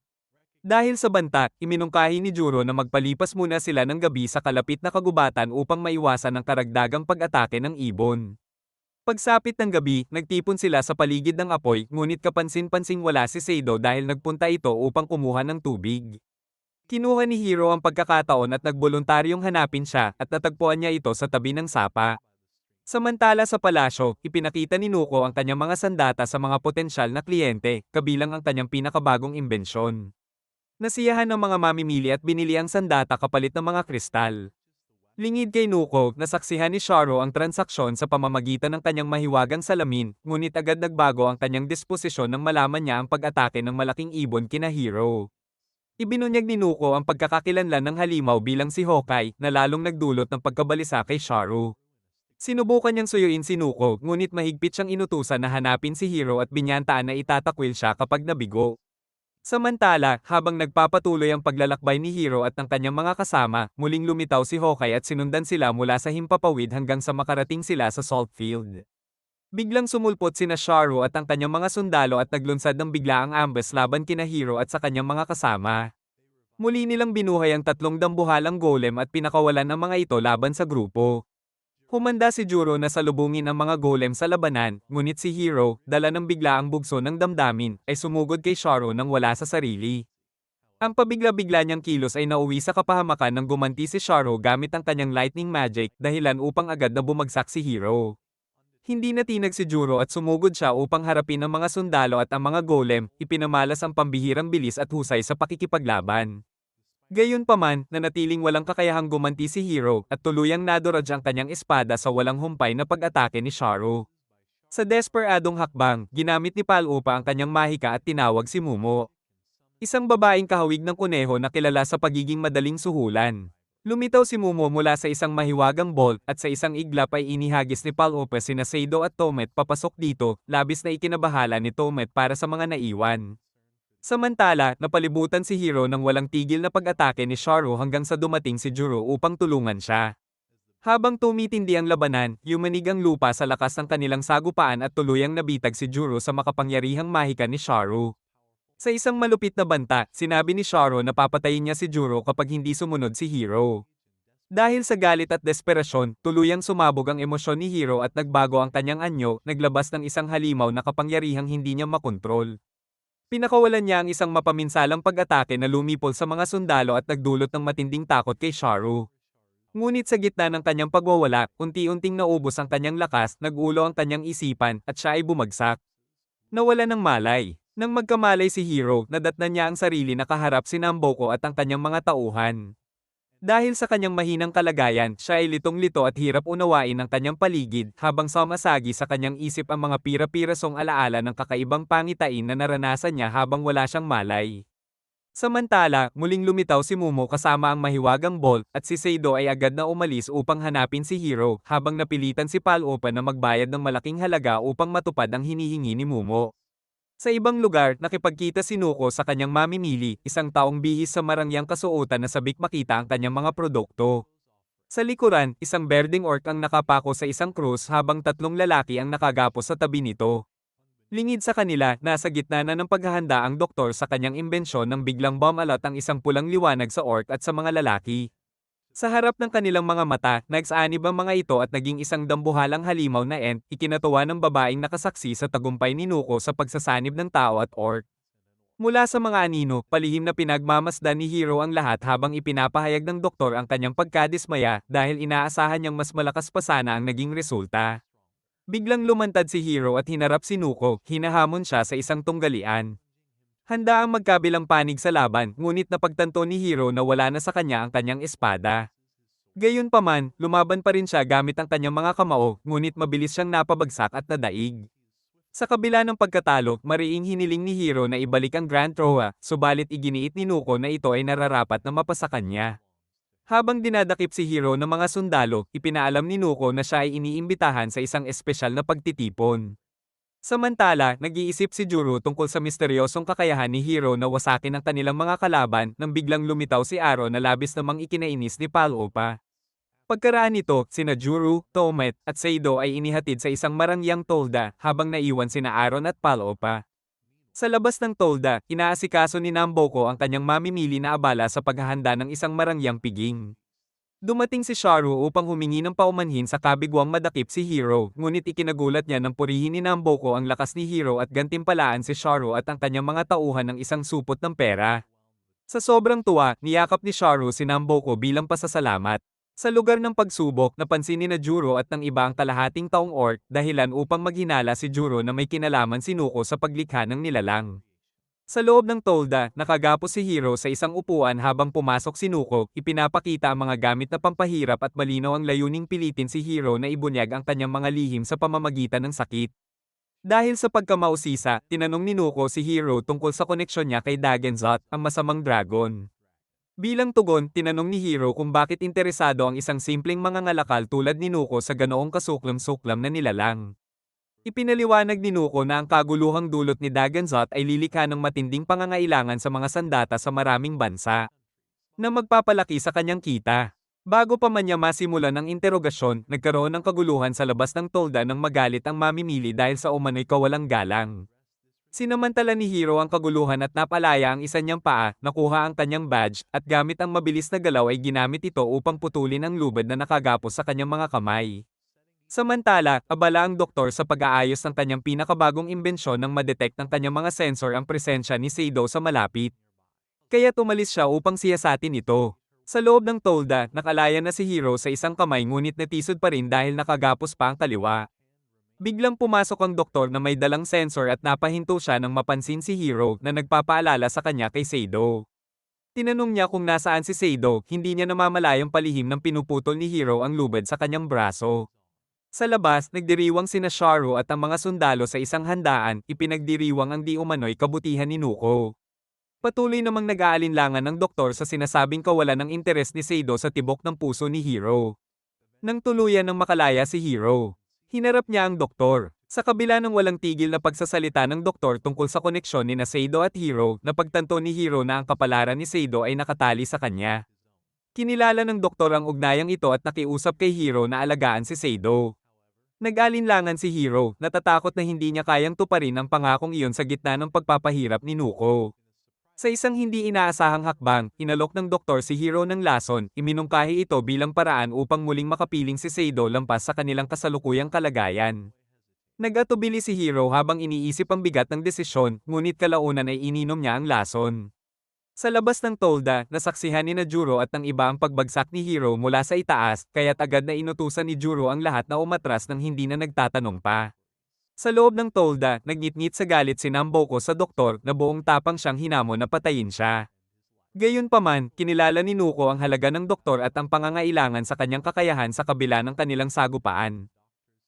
Dahil sa banta, iminungkahi ni Juro na magpalipas muna sila ng gabi sa kalapit na kagubatan upang maiwasan ang karagdagang pag-atake ng ibon. Pagsapit ng gabi, nagtipon sila sa paligid ng apoy, ngunit kapansin-pansing wala si Seido dahil nagpunta ito upang kumuha ng tubig. Kinuha ni Hiro ang pagkakataon at nagboluntaryong hanapin siya at natagpuan niya ito sa tabi ng sapa. Samantala sa palasyo, ipinakita ni Nuko ang kanyang mga sandata sa mga potensyal na kliyente, kabilang ang kanyang pinakabagong imbensyon. Nasiyahan ng mga mamimili at binili ang sandata kapalit ng mga kristal. Lingid kay Nuko, nasaksihan ni Sharo ang transaksyon sa pamamagitan ng kanyang mahiwagang salamin, ngunit agad nagbago ang kanyang disposisyon nang malaman niya ang pag-atake ng malaking ibon kina Hiro. Ibinunyag ni Nuko ang pagkakakilanlan ng halimaw bilang si Hawkeye, na lalong nagdulot ng pagkabalisa kay Sharo. Sinubukan niyang suyuin si Nuko, ngunit mahigpit siyang inutusan na hanapin si Hiro at binyantaan na itatakwil siya kapag nabigo. Samantala, habang nagpapatuloy ang paglalakbay ni Hiro at ng kanyang mga kasama, muling lumitaw si Hawkeye at sinundan sila mula sa himpapawid hanggang sa makarating sila sa Saltfield. Biglang sumulpot sina Sharo at ang kanyang mga sundalo at naglunsad ng biglaang ambas laban kina Hiro at sa kanyang mga kasama. Muli nilang binuhay ang 3 dambuhalang golem at pinakawalan ang mga ito laban sa grupo. Humanda si Juro na salubungin ang mga golem sa labanan, ngunit si Hiro, dala ng biglaang bugso ng damdamin, ay sumugod kay Sharo nang wala sa sarili. Ang pabigla-bigla niyang kilos ay nauwi sa kapahamakan nang gumanti si Sharo gamit ang kanyang lightning magic, dahilan upang agad na bumagsak si Hiro. Hindi natinag si Juro at sumugod siya upang harapin ang mga sundalo at ang mga golem, ipinamalas ang pambihirang bilis at husay sa pakikipaglaban. Gayunpaman, nanatiling walang kakayahang gumanti si Hiro at tuluyang naduraj ang kanyang espada sa walang humpay na pag-atake ni Sharo. Sa desperadong hakbang, ginamit ni Pal-upa ang kanyang mahika at tinawag si Mumo. Isang babaeng kahawig ng kuneho na kilala sa pagiging madaling suhulan. Lumitaw si Mumo mula sa isang mahiwagang bolt at sa isang iglap ay inihagis ni Pal-upa sina Seido at Tomet papasok dito, labis na ikinabahala ni Tomet para sa mga naiwan. Samantala, napalibutan si Hiro ng walang tigil na pag-atake ni Sharu hanggang sa dumating si Juro upang tulungan siya. Habang tumitindi ang labanan, yumanig ang lupa sa lakas ng kanilang sagupaan at tuluyang nabitag si Juro sa makapangyarihang mahika ni Sharu. Sa isang malupit na banta, sinabi ni Sharu na papatayin niya si Juro kapag hindi sumunod si Hiro. Dahil sa galit at desperasyon, tuluyang sumabog ang emosyon ni Hiro at nagbago ang kanyang anyo, naglabas ng isang halimaw na kapangyarihang hindi niya makontrol. Pinakawalan niya ang isang mapaminsalang pag-atake na lumipol sa mga sundalo at nagdulot ng matinding takot kay Sharu. Ngunit sa gitna ng kanyang pagwawala, unti-unting naubos ang kanyang lakas, nagulo ang kanyang isipan, at siya ay bumagsak. Nawala ng malay. Nang magkamalay si Hiro, nadatnan niya ang sarili na kaharap si Namboco at ang kanyang mga tauhan. Dahil sa kanyang mahinang kalagayan, siya ay litong-lito at hirap unawain ang kanyang paligid, habang sumasagi sa kanyang isip ang mga pira-pirasong alaala ng kakaibang pangitain na naranasan niya habang wala siyang malay. Samantala, muling lumitaw si Mumo kasama ang mahiwagang Bolt at si Seido ay agad na umalis upang hanapin si Hiro, habang napilitan si Pal-upa na magbayad ng malaking halaga upang matupad ang hinihingi ni Mumo. Sa ibang lugar, nakipagkita si Nuko sa kanyang mamimili, isang taong bihis sa marangyang kasuotan na sabik makita ang kanyang mga produkto. Sa likuran, isang berdeng orc ang nakapako sa isang krus habang tatlong lalaki ang nakagapos sa tabi nito. Lingid sa kanila, nasa gitna na ng paghahanda ang doktor sa kanyang imbensyon nang biglang bumalat ang isang pulang liwanag sa orc at sa mga lalaki. Sa harap ng kanilang mga mata, nagsaanib ang mga ito at naging isang dambuhalang halimaw na ent, ikinatuwa ng babaeng nakasaksi sa tagumpay ni Nuko sa pagsasanib ng tao at orc. Mula sa mga anino, palihim na pinagmamasdan ni Hiro ang lahat habang ipinapahayag ng doktor ang kanyang pagkadismaya dahil inaasahan niyang mas malakas pa sana ang naging resulta. Biglang lumantad si Hiro at hinarap si Nuko, hinahamon siya sa isang tunggalian. Handa ang magkabilang panig sa laban, ngunit napagtanto ni Hiro na wala na sa kanya ang kanyang espada. Gayunpaman, lumaban pa rin siya gamit ang kanyang mga kamao, ngunit mabilis siyang napabagsak at nadaig. Sa kabila ng pagkatalo, mariing hiniling ni Hiro na ibalik ang Grand Troa, subalit iginiit ni Nuko na ito ay nararapat na mapasakan niya. Habang dinadakip si Hiro ng mga sundalo, ipinaalam ni Nuko na siya ay iniimbitahan sa isang espesyal na pagtitipon. Samantala, nag-iisip si Juro tungkol sa misteryosong kakayahan ni Hiro na wasakin ang kanilang mga kalaban nang biglang lumitaw si Aro na labis namang ikinainis ni Pal-upa. Pagkaraan nito, sina Juro, Tomet, at Seido ay inihatid sa isang marangyang tolda habang naiwan sina Aron at Pal-upa. Sa labas ng tolda, inaasikaso ni Namboco ang kanyang mamimili na abala sa paghahanda ng isang marangyang piging. Dumating si Sharu upang humingi ng paumanhin sa kabigwang madakip si Hiro, ngunit ikinagulat niya nang purihin ni Namboco ang lakas ni Hiro at gantimpalaan si Sharu at ang kanyang mga tauhan ng isang supot ng pera. Sa sobrang tuwa, niyakap ni Sharu si Namboco bilang pasasalamat. Sa lugar ng pagsubok, napansin ni na Juro at ng iba ang kalahating taong orc, dahilan upang maghinala si Juro na may kinalaman si Nuko sa paglikha ng nilalang. Sa loob ng tolda, nakagapos si Hiro sa isang upuan habang pumasok si Nuko, ipinapakita ang mga gamit na pampahirap at malinaw ang layuning pilitin si Hiro na ibunyag ang kanyang mga lihim sa pamamagitan ng sakit. Dahil sa pagkamausisa, tinanong ni Nuko si Hiro tungkol sa koneksyon niya kay Dagenzot, ang masamang dragon. Bilang tugon, tinanong ni Hiro kung bakit interesado ang isang simpleng mangangalakal tulad ni Nuko sa ganoong kasuklam-suklam na nilalang. Ipinaliwanag ni Nuko na ang kaguluhang dulot ni Dagenzot ay lilikha ng matinding pangangailangan sa mga sandata sa maraming bansa, na magpapalaki sa kanyang kita. Bago pa man niya masimulan ang interogasyon, nagkaroon ng kaguluhan sa labas ng tolda nang magalit ang mamimili dahil sa umano'y kawalang galang. Sinamantala ni Hiro ang kaguluhan at napalaya ang isa niyang paa, nakuha ang kanyang badge, at gamit ang mabilis na galaw ay ginamit ito upang putulin ang lubid na nakagapos sa kanyang mga kamay. Samantala, abala ang doktor sa pag-aayos ng kanyang pinakabagong imbensyon nang madetect ng kanyang mga sensor ang presensya ni Seido sa malapit. Kaya tumalis siya upang siyasatin ito. Sa loob ng tolda, nakalaya na si Hiro sa isang kamay ngunit natisod pa rin dahil nakagapos pa ang kaliwa. Biglang pumasok ang doktor na may dalang sensor at napahinto siya nang mapansin si Hiro na nagpapaalala sa kanya kay Seido. Tinanong niya kung nasaan si Seido, hindi niya namamalayang palihim ng pinuputol ni Hiro ang lubid sa kanyang braso. Sa labas, nagdiriwang sina Sharu at ang mga sundalo sa isang handaan, ipinagdiriwang ang di umano'y kabutihan ni Nuko. Patuloy namang nag-aalinlangan ng doktor sa sinasabing kawalan ng interes ni Seido sa tibok ng puso ni Hiro. Nang tuluyan ng makalaya si Hiro, hinarap niya ang doktor. Sa kabila ng walang tigil na pagsasalita ng doktor tungkol sa koneksyon ni na Seido at Hiro, napagtanto ni Hiro na ang kapalaran ni Seido ay nakatali sa kanya. Kinilala ng doktor ang ugnayang ito at nakiusap kay Hiro na alagaan si Seido. Nag-alinlangan si Hiro, natatakot na hindi niya kayang tuparin ang pangakong iyon sa gitna ng pagpapahirap ni Nuko. Sa isang hindi inaasahang hakbang, inalok ng doktor si Hiro ng lason, iminungkahi ito bilang paraan upang muling makapiling si Seido lampas sa kanilang kasalukuyang kalagayan. Nag-atubili si Hiro habang iniisip ang bigat ng desisyon, ngunit kalaunan ay ininom niya ang lason. Sa labas ng tolda, nasaksihan ni Juro at ng iba ang pagbagsak ni Hiro mula sa itaas, kaya't agad na inutusan ni Juro ang lahat na umatras nang hindi na nagtatanong pa. Sa loob ng tolda, nagngit-ngit sa galit si Namboko sa doktor na buong tapang siyang hinamon na patayin siya. Gayunpaman, kinilala ni Nuko ang halaga ng doktor at ang pangangailangan sa kanyang kakayahan sa kabila ng kanilang sagupaan.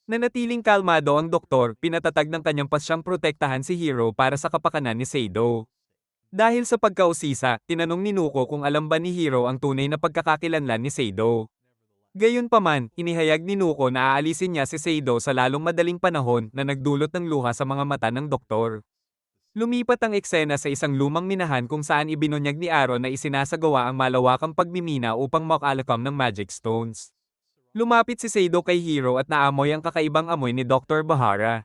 Nanatiling kalmado ang doktor, pinatatag ng kanyang pasyang protektahan si Hiro para sa kapakanan ni Seido. Dahil sa pagkausisa, tinanong ni Nuko kung alam ba ni Hiro ang tunay na pagkakakilanlan ni Seido. Gayunpaman, inihayag ni Nuko na aalisin niya si Seido sa lalong madaling panahon na nagdulot ng luha sa mga mata ng doktor. Lumipat ang eksena sa isang lumang minahan kung saan ibinunyag ni Aaron na isinasagawa ang malawakang pagmimina upang makalakam ng magic stones. Lumapit si Seido kay Hiro at naamoy ang kakaibang amoy ni Dr. Bahara.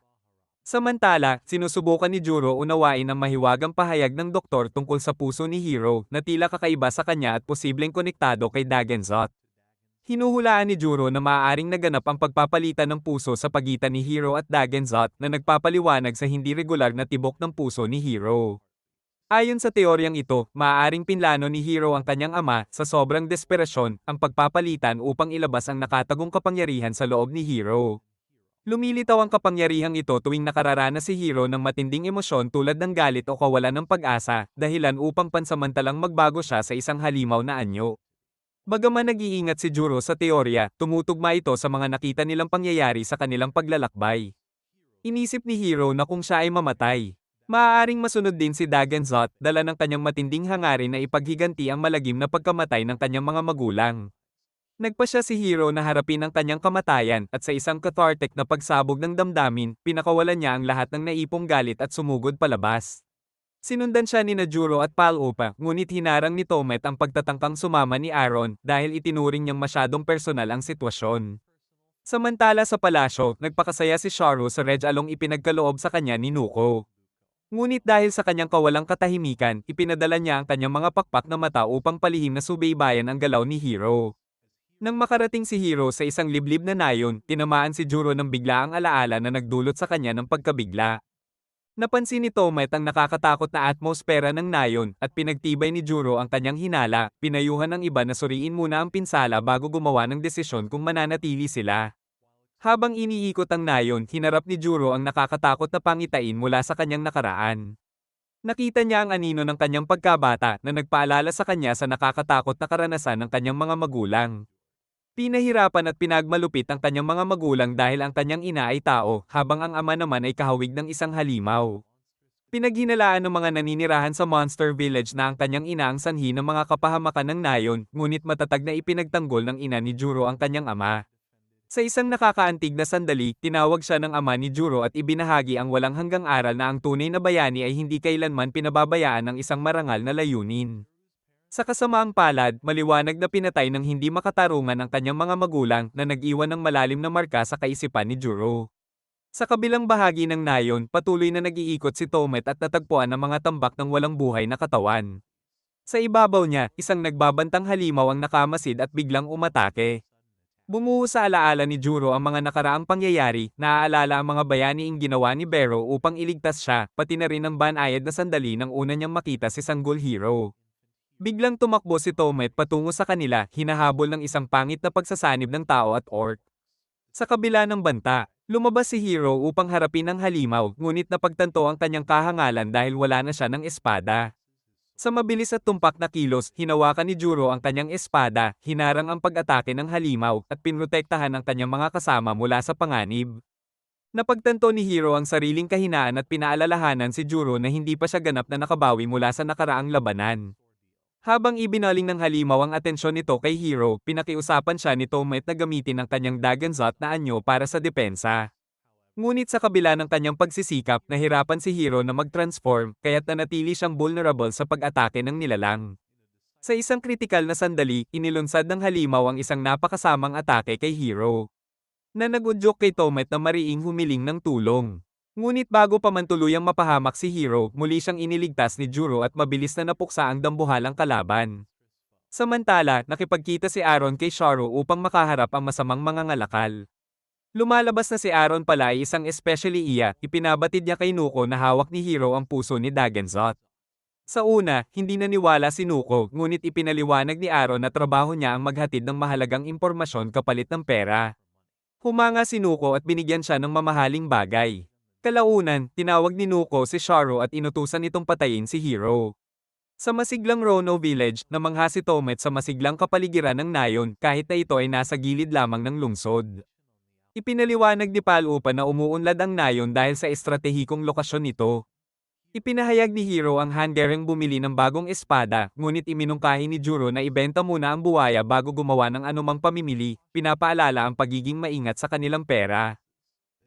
Samantala, sinusubukan ni Juro unawain ang mahiwagang pahayag ng doktor tungkol sa puso ni Hiro na tila kakaiba sa kanya at posibleng konektado kay Dagenzot. Hinuhulaan ni Juro na maaaring naganap ang pagpapalitan ng puso sa pagitan ni Hiro at Dagenzot na nagpapaliwanag sa hindi regular na tibok ng puso ni Hiro. Ayon sa teoryang ito, maaaring pinlano ni Hiro ang kanyang ama sa sobrang desperasyon ang pagpapalitan upang ilabas ang nakatagong kapangyarihan sa loob ni Hiro. Lumilitaw ang kapangyarihang ito tuwing nakararanas si Hiro ng matinding emosyon tulad ng galit o kawalan ng pag-asa, dahilan upang pansamantalang magbago siya sa isang halimaw na anyo. Bagaman nag-iingat si Juro sa teorya, tumutugma ito sa mga nakita nilang pangyayari sa kanilang paglalakbay. Inisip ni Hiro na kung siya ay mamatay, maaaring masunod din si Dagenzot, dala ng kanyang matinding hangarin na ipaghiganti ang malagim na pagkamatay ng kanyang mga magulang. Nagpasya si Hiro na harapin ang kanyang kamatayan at sa isang cathartic na pagsabog ng damdamin, pinakawalan niya ang lahat ng naipong galit at sumugod palabas. Sinundan siya ni Juro at Pal-Opa, ngunit hinarang ni Tomet ang pagtatangkang sumama ni Aaron dahil itinuring niyang masyadong personal ang sitwasyon. Samantala sa palasyo, nagpakasaya si Sharu sa Regalong ipinagkaloob sa kanya ni Nuko. Ngunit dahil sa kanyang kawalang katahimikan, ipinadala niya ang kanyang mga pakpak na mata upang palihim na subaybayan ang galaw ni Hiro. Nang makarating si Hiro sa isang liblib na nayon, tinamaan si Juro ng biglaang alaala na nagdulot sa kanya ng pagkabigla. Napansin ni Tomet ang nakakatakot na atmosfera ng nayon at pinagtibay ni Juro ang kanyang hinala, pinayuhan ng iba na suriin muna ang pinsala bago gumawa ng desisyon kung mananatili sila. Habang iniikot ang nayon, hinarap ni Juro ang nakakatakot na pangitain mula sa kanyang nakaraan. Nakita niya ang anino ng kanyang pagkabata na nagpaalala sa kanya sa nakakatakot na karanasan ng kanyang mga magulang. Pinahirapan at pinagmalupit ang kanyang mga magulang dahil ang kanyang ina ay tao, habang ang ama naman ay kahawig ng isang halimaw. Pinaghinalaan ng mga naninirahan sa Monster Village na ang kanyang ina ang sanhi ng mga kapahamakan ng nayon, ngunit matatag na ipinagtanggol ng ina ni Juro ang kanyang ama. Sa isang nakakaantig na sandali, tinawag siya ng ama ni Juro at ibinahagi ang walang hanggang aral na ang tunay na bayani ay hindi kailanman pinababayaan ng isang marangal na layunin. Sa kasamaang palad, maliwanag na pinatay ng hindi makatarungan ang kanyang mga magulang na nag-iwan ng malalim na marka sa kaisipan ni Juro. Sa kabilang bahagi ng nayon, patuloy na nag-iikot si Tomet at natagpuan ang mga tambak ng walang buhay na katawan. Sa ibabaw niya, isang nagbabantang halimaw ang nakamasid at biglang umatake. Bumuho sa alaala ni Juro ang mga nakaraang pangyayari, naaalala ang mga bayaniing ginawa ni Bero upang iligtas siya, pati na rin ang banayad na sandali nang una niyang makita si Sanggol Hero. Biglang tumakbo si Tomet patungo sa kanila, hinahabol ng isang pangit na pagsasanib ng tao at orc. Sa kabila ng banta, lumabas si Hiro upang harapin ang halimaw, ngunit napagtanto ang kanyang kahangalan dahil wala na siya ng espada. Sa mabilis at tumpak na kilos, hinawakan ni Juro ang kanyang espada, hinarang ang pag-atake ng halimaw, at pinrotektahan ang kanyang mga kasama mula sa panganib. Napagtanto ni Hiro ang sariling kahinaan at pinaalalahanan si Juro na hindi pa siya ganap na nakabawi mula sa nakaraang labanan. Habang ibinaling ng halimaw ang atensyon nito kay Hiro, pinakiusapan siya ni Tomet na gamitin ang kanyang Dagonzot na anyo para sa depensa. Ngunit sa kabila ng kanyang pagsisikap, nahirapan si Hiro na mag-transform, kaya't nanatili siyang vulnerable sa pag-atake ng nilalang. Sa isang kritikal na sandali, inilunsad ng halimaw ang isang napakasamang atake kay Hiro, na nagudyok kay Tomet na mariing humiling ng tulong. Ngunit bago pa man tuluyang mapahamak si Hiro, muli siyang iniligtas ni Juro at mabilis na napuksa ang dambuhalang kalaban. Samantala, nakipagkita si Aaron kay Sharo upang makaharap ang masamang mga ngalakal. Lumalabas na si Aaron pala ay isang especially iya, ipinabatid niya kay Nuko na hawak ni Hiro ang puso ni Dagonzot. Sa una, hindi naniwala si Nuko, ngunit ipinaliwanag ni Aaron na trabaho niya ang maghatid ng mahalagang impormasyon kapalit ng pera. Humanga si Nuko at binigyan siya ng mamahaling bagay. Kalaunan, tinawag ni Nuko si Sharo at inutusan itong patayin si Hiro. Sa masiglang Rono Village, namangha si Tomet sa masiglang kapaligiran ng nayon kahit na ito ay nasa gilid lamang ng lungsod. Ipinaliwanag ni Palupa na umuunlad ang nayon dahil sa estratehikong lokasyon nito. Ipinahayag ni Hiro ang handereng bumili ng bagong espada, ngunit iminungkahi ni Juro na ibenta muna ang buwaya bago gumawa ng anumang pamimili, pinapaalala ang pagiging maingat sa kanilang pera.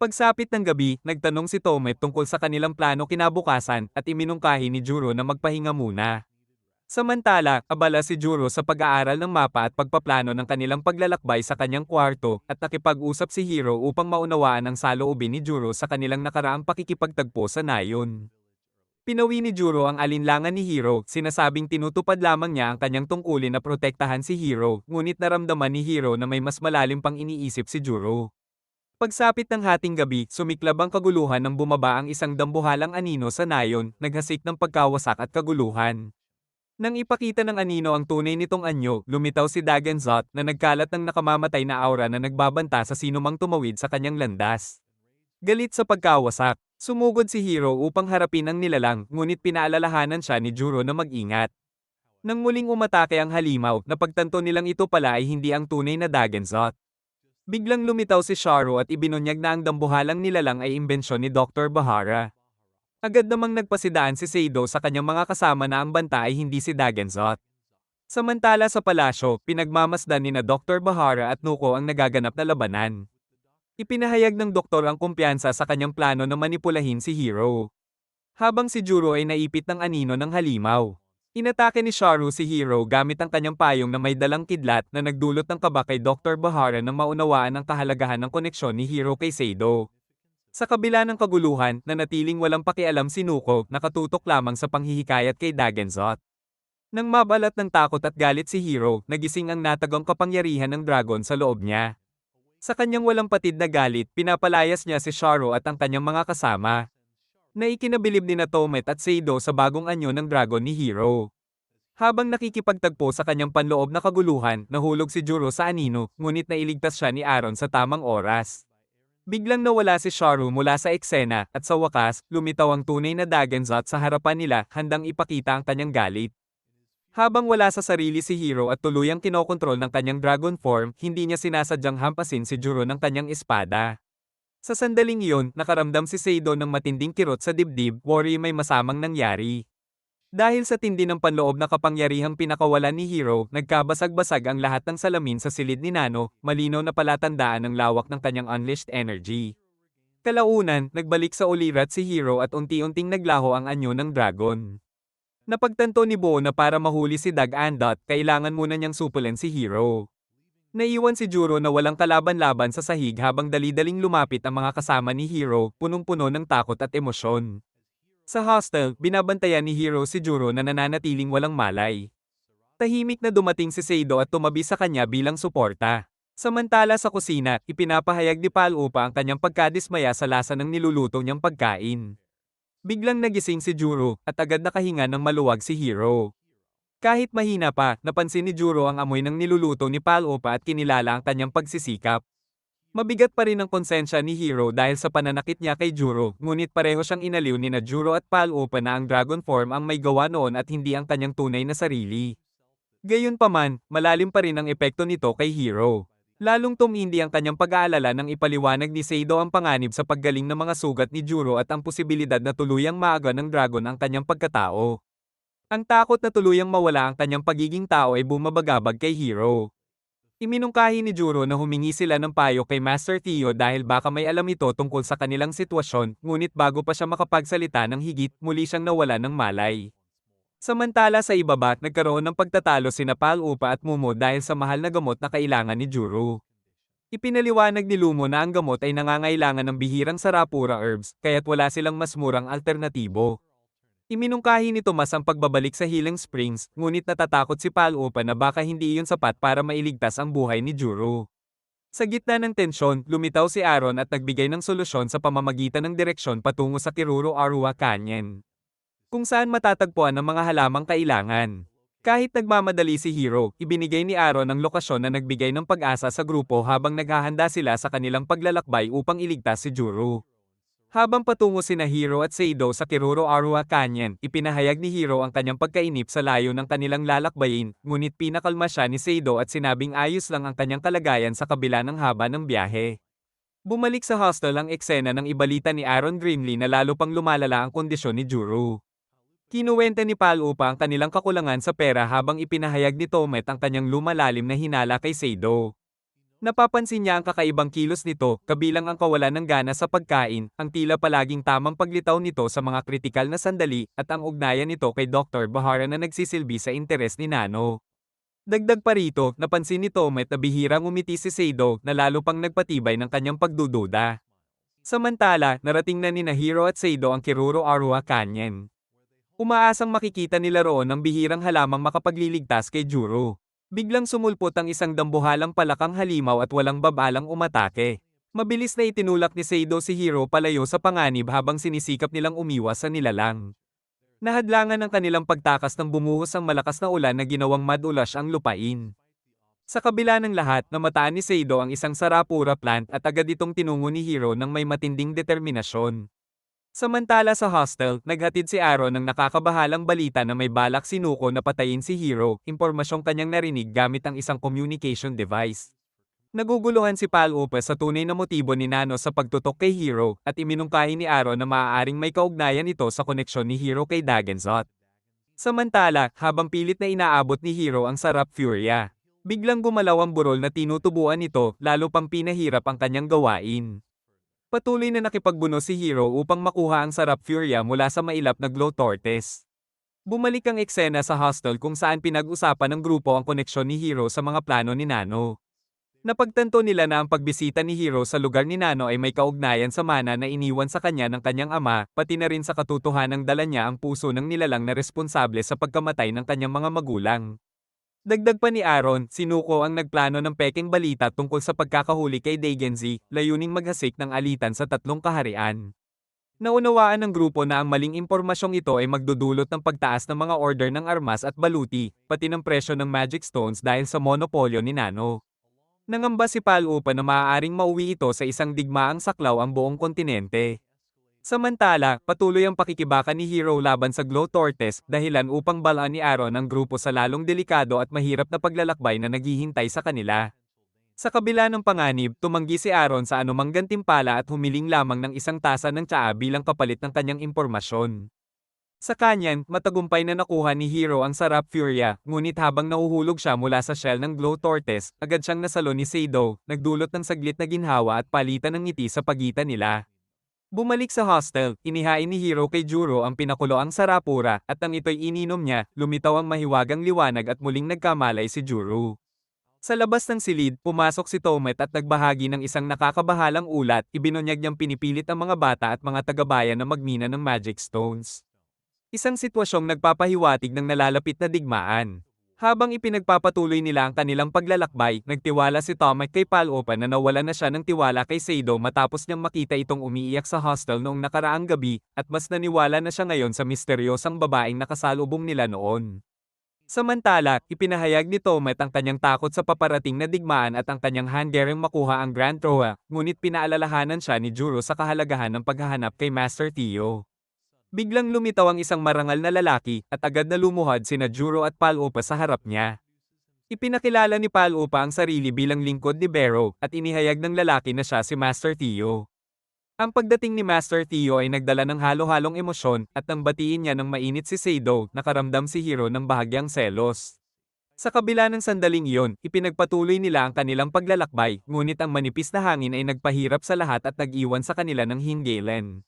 Pagsapit ng gabi, nagtanong si Tomet tungkol sa kanilang plano kinabukasan at iminungkahi ni Juro na magpahinga muna. Samantala, abala si Juro sa pag-aaral ng mapa at pagpaplano ng kanilang paglalakbay sa kanyang kwarto at nakipag-usap si Hiro upang maunawaan ang saloobin ni Juro sa kanilang nakaraang pakikipagtagpo sa nayon. Pinawi ni Juro ang alinlangan ni Hiro, sinasabing tinutupad lamang niya ang kanyang tungkulin na protektahan si Hiro, ngunit naramdaman ni Hiro na may mas malalim pang iniisip si Juro. Pagsapit ng hating gabi, sumiklab ang kaguluhan nang bumaba ang isang dambuhalang anino sa nayon, naghasik ng pagkawasak at kaguluhan. Nang ipakita ng anino ang tunay nitong anyo, lumitaw si Dagonzot na nagkalat ng nakamamatay na aura na nagbabanta sa sinumang tumawid sa kanyang landas. Galit sa pagkawasak, sumugod si Hiro upang harapin ang nilalang, ngunit pinaalalahanan siya ni Juro na mag-ingat. Nang muling umatake ang halimaw, napagtanto nilang ito pala ay hindi ang tunay na Dagonzot. Biglang lumitaw si Sharo at ibinunyag na ang dambuhalang nilalang ay imbensyon ni Dr. Bahara. Agad namang nagpasidaan si Seido sa kanyang mga kasama na ang banta ay hindi si Dagonzot. Samantala sa palasyo, pinagmamasdan ni na Dr. Bahara at Nuko ang nagaganap na labanan. Ipinahayag ng doktor ang kumpiyansa sa kanyang plano na manipulahin si Hiro. Habang si Juro ay naipit ng anino ng halimaw. Inatake ni Sharo si Hiro gamit ang kanyang payong na may dalang kidlat na nagdulot ng kaba kay Dr. Bahara nang maunawaan ang kahalagahan ng koneksyon ni Hiro kay Seido. Sa kabila ng kaguluhan, nanatiling walang pakialam si Nuko, nakatutok lamang sa panghihikayat kay Dagonzot. Nang mabalat ng takot at galit si Hiro, nagising ang natagong kapangyarihan ng dragon sa loob niya. Sa kanyang walang patid na galit, pinapalayas niya si Sharo at ang kanyang mga kasama. Naikinabilib ni na Tomet at Seido sa bagong anyo ng dragon ni Hiro. Habang nakikipagtagpo sa kanyang panloob na kaguluhan, nahulog si Juro sa anino, ngunit nailigtas siya ni Aaron sa tamang oras. Biglang nawala si Sharo mula sa eksena, at sa wakas, lumitaw ang tunay na Dagonzot sa harapan nila, handang ipakita ang kanyang galit. Habang wala sa sarili si Hiro at tuluyang kinokontrol ng kanyang dragon form, hindi niya sinasadyang hampasin si Juro ng kanyang espada. Sa sandaling iyon, nakaramdam si Seido ng matinding kirot sa dibdib, worry may masamang nangyari. Dahil sa tindi ng panloob na kapangyarihang pinakawalan ni Hiro, nagkabasag-basag ang lahat ng salamin sa silid ni Nano, malinaw na palatandaan ng lawak ng kanyang unleashed energy. Kalaunan, nagbalik sa ulirat si Hiro at unti-unting naglaho ang anyo ng dragon. Napagtanto ni Bo na para mahuli si Dagonzot, kailangan muna niyang supulen si Hiro. Naiwan si Juro na walang kalaban-laban sa sahig habang dali-daling lumapit ang mga kasama ni Hiro, punong-puno ng takot at emosyon. Sa hostel, binabantayan ni Hiro si Juro na nananatiling walang malay. Tahimik na dumating si Seido at tumabi sa kanya bilang suporta. Samantala sa kusina, ipinapahayag ni Palupa ang kanyang pagkadismaya sa lasa ng niluluto niyang pagkain. Biglang nagising si Juro, at agad nakahinga ng maluwag si Hiro. Kahit mahina pa, napansin ni Juro ang amoy ng niluluto ni Palupa at kinilala ang kanyang pagsisikap. Mabigat pa rin ang konsensya ni Hiro dahil sa pananakit niya kay Juro, ngunit pareho siyang inaliw ni na Juro at Pal-Upa na ang Dragon Form ang may gawa noon at hindi ang kanyang tunay na sarili. Gayunpaman, malalim pa rin ang epekto nito kay Hiro. Lalong tumindi ang kanyang pag-aalala nang ipaliwanag ni Seido ang panganib sa paggaling ng mga sugat ni Juro at ang posibilidad na tuluyang maaga ng dragon ang kanyang pagkatao. Ang takot na tuluyang mawala ang kanyang pagiging tao ay bumabagabag kay Hiro. Iminungkahi ni Juro na humingi sila ng payo kay Master Tio dahil baka may alam ito tungkol sa kanilang sitwasyon, ngunit bago pa siya makapagsalita ng higit, muli siyang nawala ng malay. Samantala sa ibaba, nagkaroon ng pagtatalo sina Pal-Upa at Mumo dahil sa mahal na gamot na kailangan ni Juro. Ipinaliwanag ni Lumo na ang gamot ay nangangailangan ng bihirang sarapura herbs, kaya't wala silang mas murang alternatibo. Iminungkahi ni Tomas ang pagbabalik sa Healing Springs, ngunit natatakot si Pal-Upa na baka hindi iyon sapat para mailigtas ang buhay ni Juro. Sa gitna ng tensyon, lumitaw si Aaron at nagbigay ng solusyon sa pamamagitan ng direksyon patungo sa Kiruro Arua Canyon, kung saan matatagpuan ang mga halamang kailangan. Kahit nagmamadali si Hiro, ibinigay ni Aaron ang lokasyon na nagbigay ng pag-asa sa grupo habang naghahanda sila sa kanilang paglalakbay upang iligtas si Juro. Habang patungo sina Hiro at Seido sa Kiruro Arua Canyon, ipinahayag ni Hiro ang kanyang pagkainip sa layo ng kanilang lalakbayin, ngunit pinakalma siya ni Seido at sinabing ayos lang ang kanyang kalagayan sa kabila ng haba ng biyahe. Bumalik sa hostel ang eksena ng ibalita ni Aaron Grimley na lalo pang lumalala ang kondisyon ni Juro. Kinuwenta ni Pal-Upa ang kanilang kakulangan sa pera habang ipinahayag ni Tomet ang kanyang lumalalim na hinala kay Seido. Napapansin niya ang kakaibang kilos nito, kabilang ang kawalan ng gana sa pagkain, ang tila palaging tamang paglitaw nito sa mga kritikal na sandali, at ang ugnayan nito kay Dr. Bahara na nagsisilbi sa interes ni Nano. Dagdag pa rito, napansin ni Tomet na bihirang umiti si Seido na lalo pang nagpatibay ng kanyang pagdududa. Samantala, narating na ni Hiro at Seido ang Kiruro Arua Canyon. Umaasang makikita nila roon ang bihirang halamang makapagliligtas kay Juro. Biglang sumulpot ang isang dambuhalang palakang halimaw at walang babalang umatake. Mabilis na itinulak ni Seido si Hiro palayo sa panganib habang sinisikap nilang umiwas sa nilalang. Nahadlangan ng kanilang pagtakas ng bumuhos ang malakas na ulan na ginawang mad-ulash ang lupain. Sa kabila ng lahat, namataan ni Seido ang isang sarapura plant at agad itong tinungo ni Hiro ng may matinding determinasyon. Samantala sa hostel, naghatid si Aaron ng nakakabahalang balita na may balak si Nuko na patayin si Hiro, impormasyong kanyang narinig gamit ang isang communication device. Naguguluhan si Pal-Upa sa tunay na motibo ni Nano sa pagtutok kay Hiro, at iminungkahi ni Aaron na maaaring may kaugnayan ito sa koneksyon ni Hiro kay Dagenzot. Samantala, habang pilit na inaabot ni Hiro ang sarap Furia, biglang gumalaw ang burol na tinutubuan nito, lalo pang pinahirap ang kanyang gawain. Patuloy na nakipagbuno si Hiro upang makuha ang sarap Furia mula sa mailap na glow tortes. Bumalik ang eksena sa hostel kung saan pinag-usapan ng grupo ang koneksyon ni Hiro sa mga plano ni Nano. Napagtanto nila na ang pagbisita ni Hiro sa lugar ni Nano ay may kaugnayan sa mana na iniwan sa kanya ng kanyang ama, pati na rin sa katotohanang dala niya ang puso ng nilalang na responsable sa pagkamatay ng kanyang mga magulang. Dagdag pa ni Aaron, si Nuko ang nagplano ng peking balita tungkol sa pagkakahuli kay Daigenzi, layuning maghasik ng alitan sa tatlong kaharian. Naunawaan ng grupo na ang maling impormasyong ito ay magdudulot ng pagtaas ng mga order ng armas at baluti, pati ng presyo ng magic stones dahil sa monopolyo ni Nano. Nangamba si Pal-Upa na maaaring mauwi ito sa isang digmaang saklaw ang buong kontinente. Samantala, patuloy ang pakikibaka ni Hiro laban sa Glow Tortes, dahilan upang balaan ni Aaron ang grupo sa lalong delikado at mahirap na paglalakbay na naghihintay sa kanila. Sa kabila ng panganib, tumanggi si Aaron sa anumang gantimpala at humiling lamang ng isang tasa ng tsaa bilang kapalit ng kanyang impormasyon. Sa kanyan, matagumpay na nakuha ni Hiro ang sarap Furia, ngunit habang nahuhulog siya mula sa shell ng Glow Tortes, agad siyang nasalo ni Seido, nagdulot ng saglit na ginhawa at palitan ng ngiti sa pagitan nila. Bumalik sa hostel, inihain ni Hiro kay Juro ang pinakuloang sarapura, at nang ito'y ininom niya, lumitaw ang mahiwagang liwanag at muling nagkamalay si Juro. Sa labas ng silid, pumasok si Tomet at nagbahagi ng isang nakakabahalang ulat, ibinunyag niyang pinipilit ang mga bata at mga tagabayan na magmina ng magic stones. Isang sitwasyong nagpapahiwatig ng nalalapit na digmaan. Habang ipinagpapatuloy nila ang kanilang paglalakbay, nagtiwala si Tomek kay Pal-Upa na nawala na siya ng tiwala kay Seido matapos niyang makita itong umiiyak sa hostel noong nakaraang gabi, at mas naniwala na siya ngayon sa misteryosang babaeng nakasalubong nila noon. Samantala, ipinahayag ni Tomet ang kanyang takot sa paparating na digmaan at ang kanyang hanggaring makuha ang Grand Troa, ngunit pinaalalahanan siya ni Juro sa kahalagahan ng paghahanap kay Master Tio. Biglang lumitaw ang isang marangal na lalaki at agad na lumuhad sina Juro at Pal-Upa sa harap niya. Ipinakilala ni Pal-Upa ang sarili bilang lingkod ni Barrow at inihayag ng lalaki na siya si Master Tio. Ang pagdating ni Master Tio ay nagdala ng halo-halong emosyon at nang batiin niya ng mainit si Seido, nakaramdam si Hiro ng bahagyang selos. Sa kabila ng sandaling iyon, ipinagpatuloy nila ang kanilang paglalakbay, ngunit ang manipis na hangin ay nagpahirap sa lahat at nag-iwan sa kanila ng hinggelen.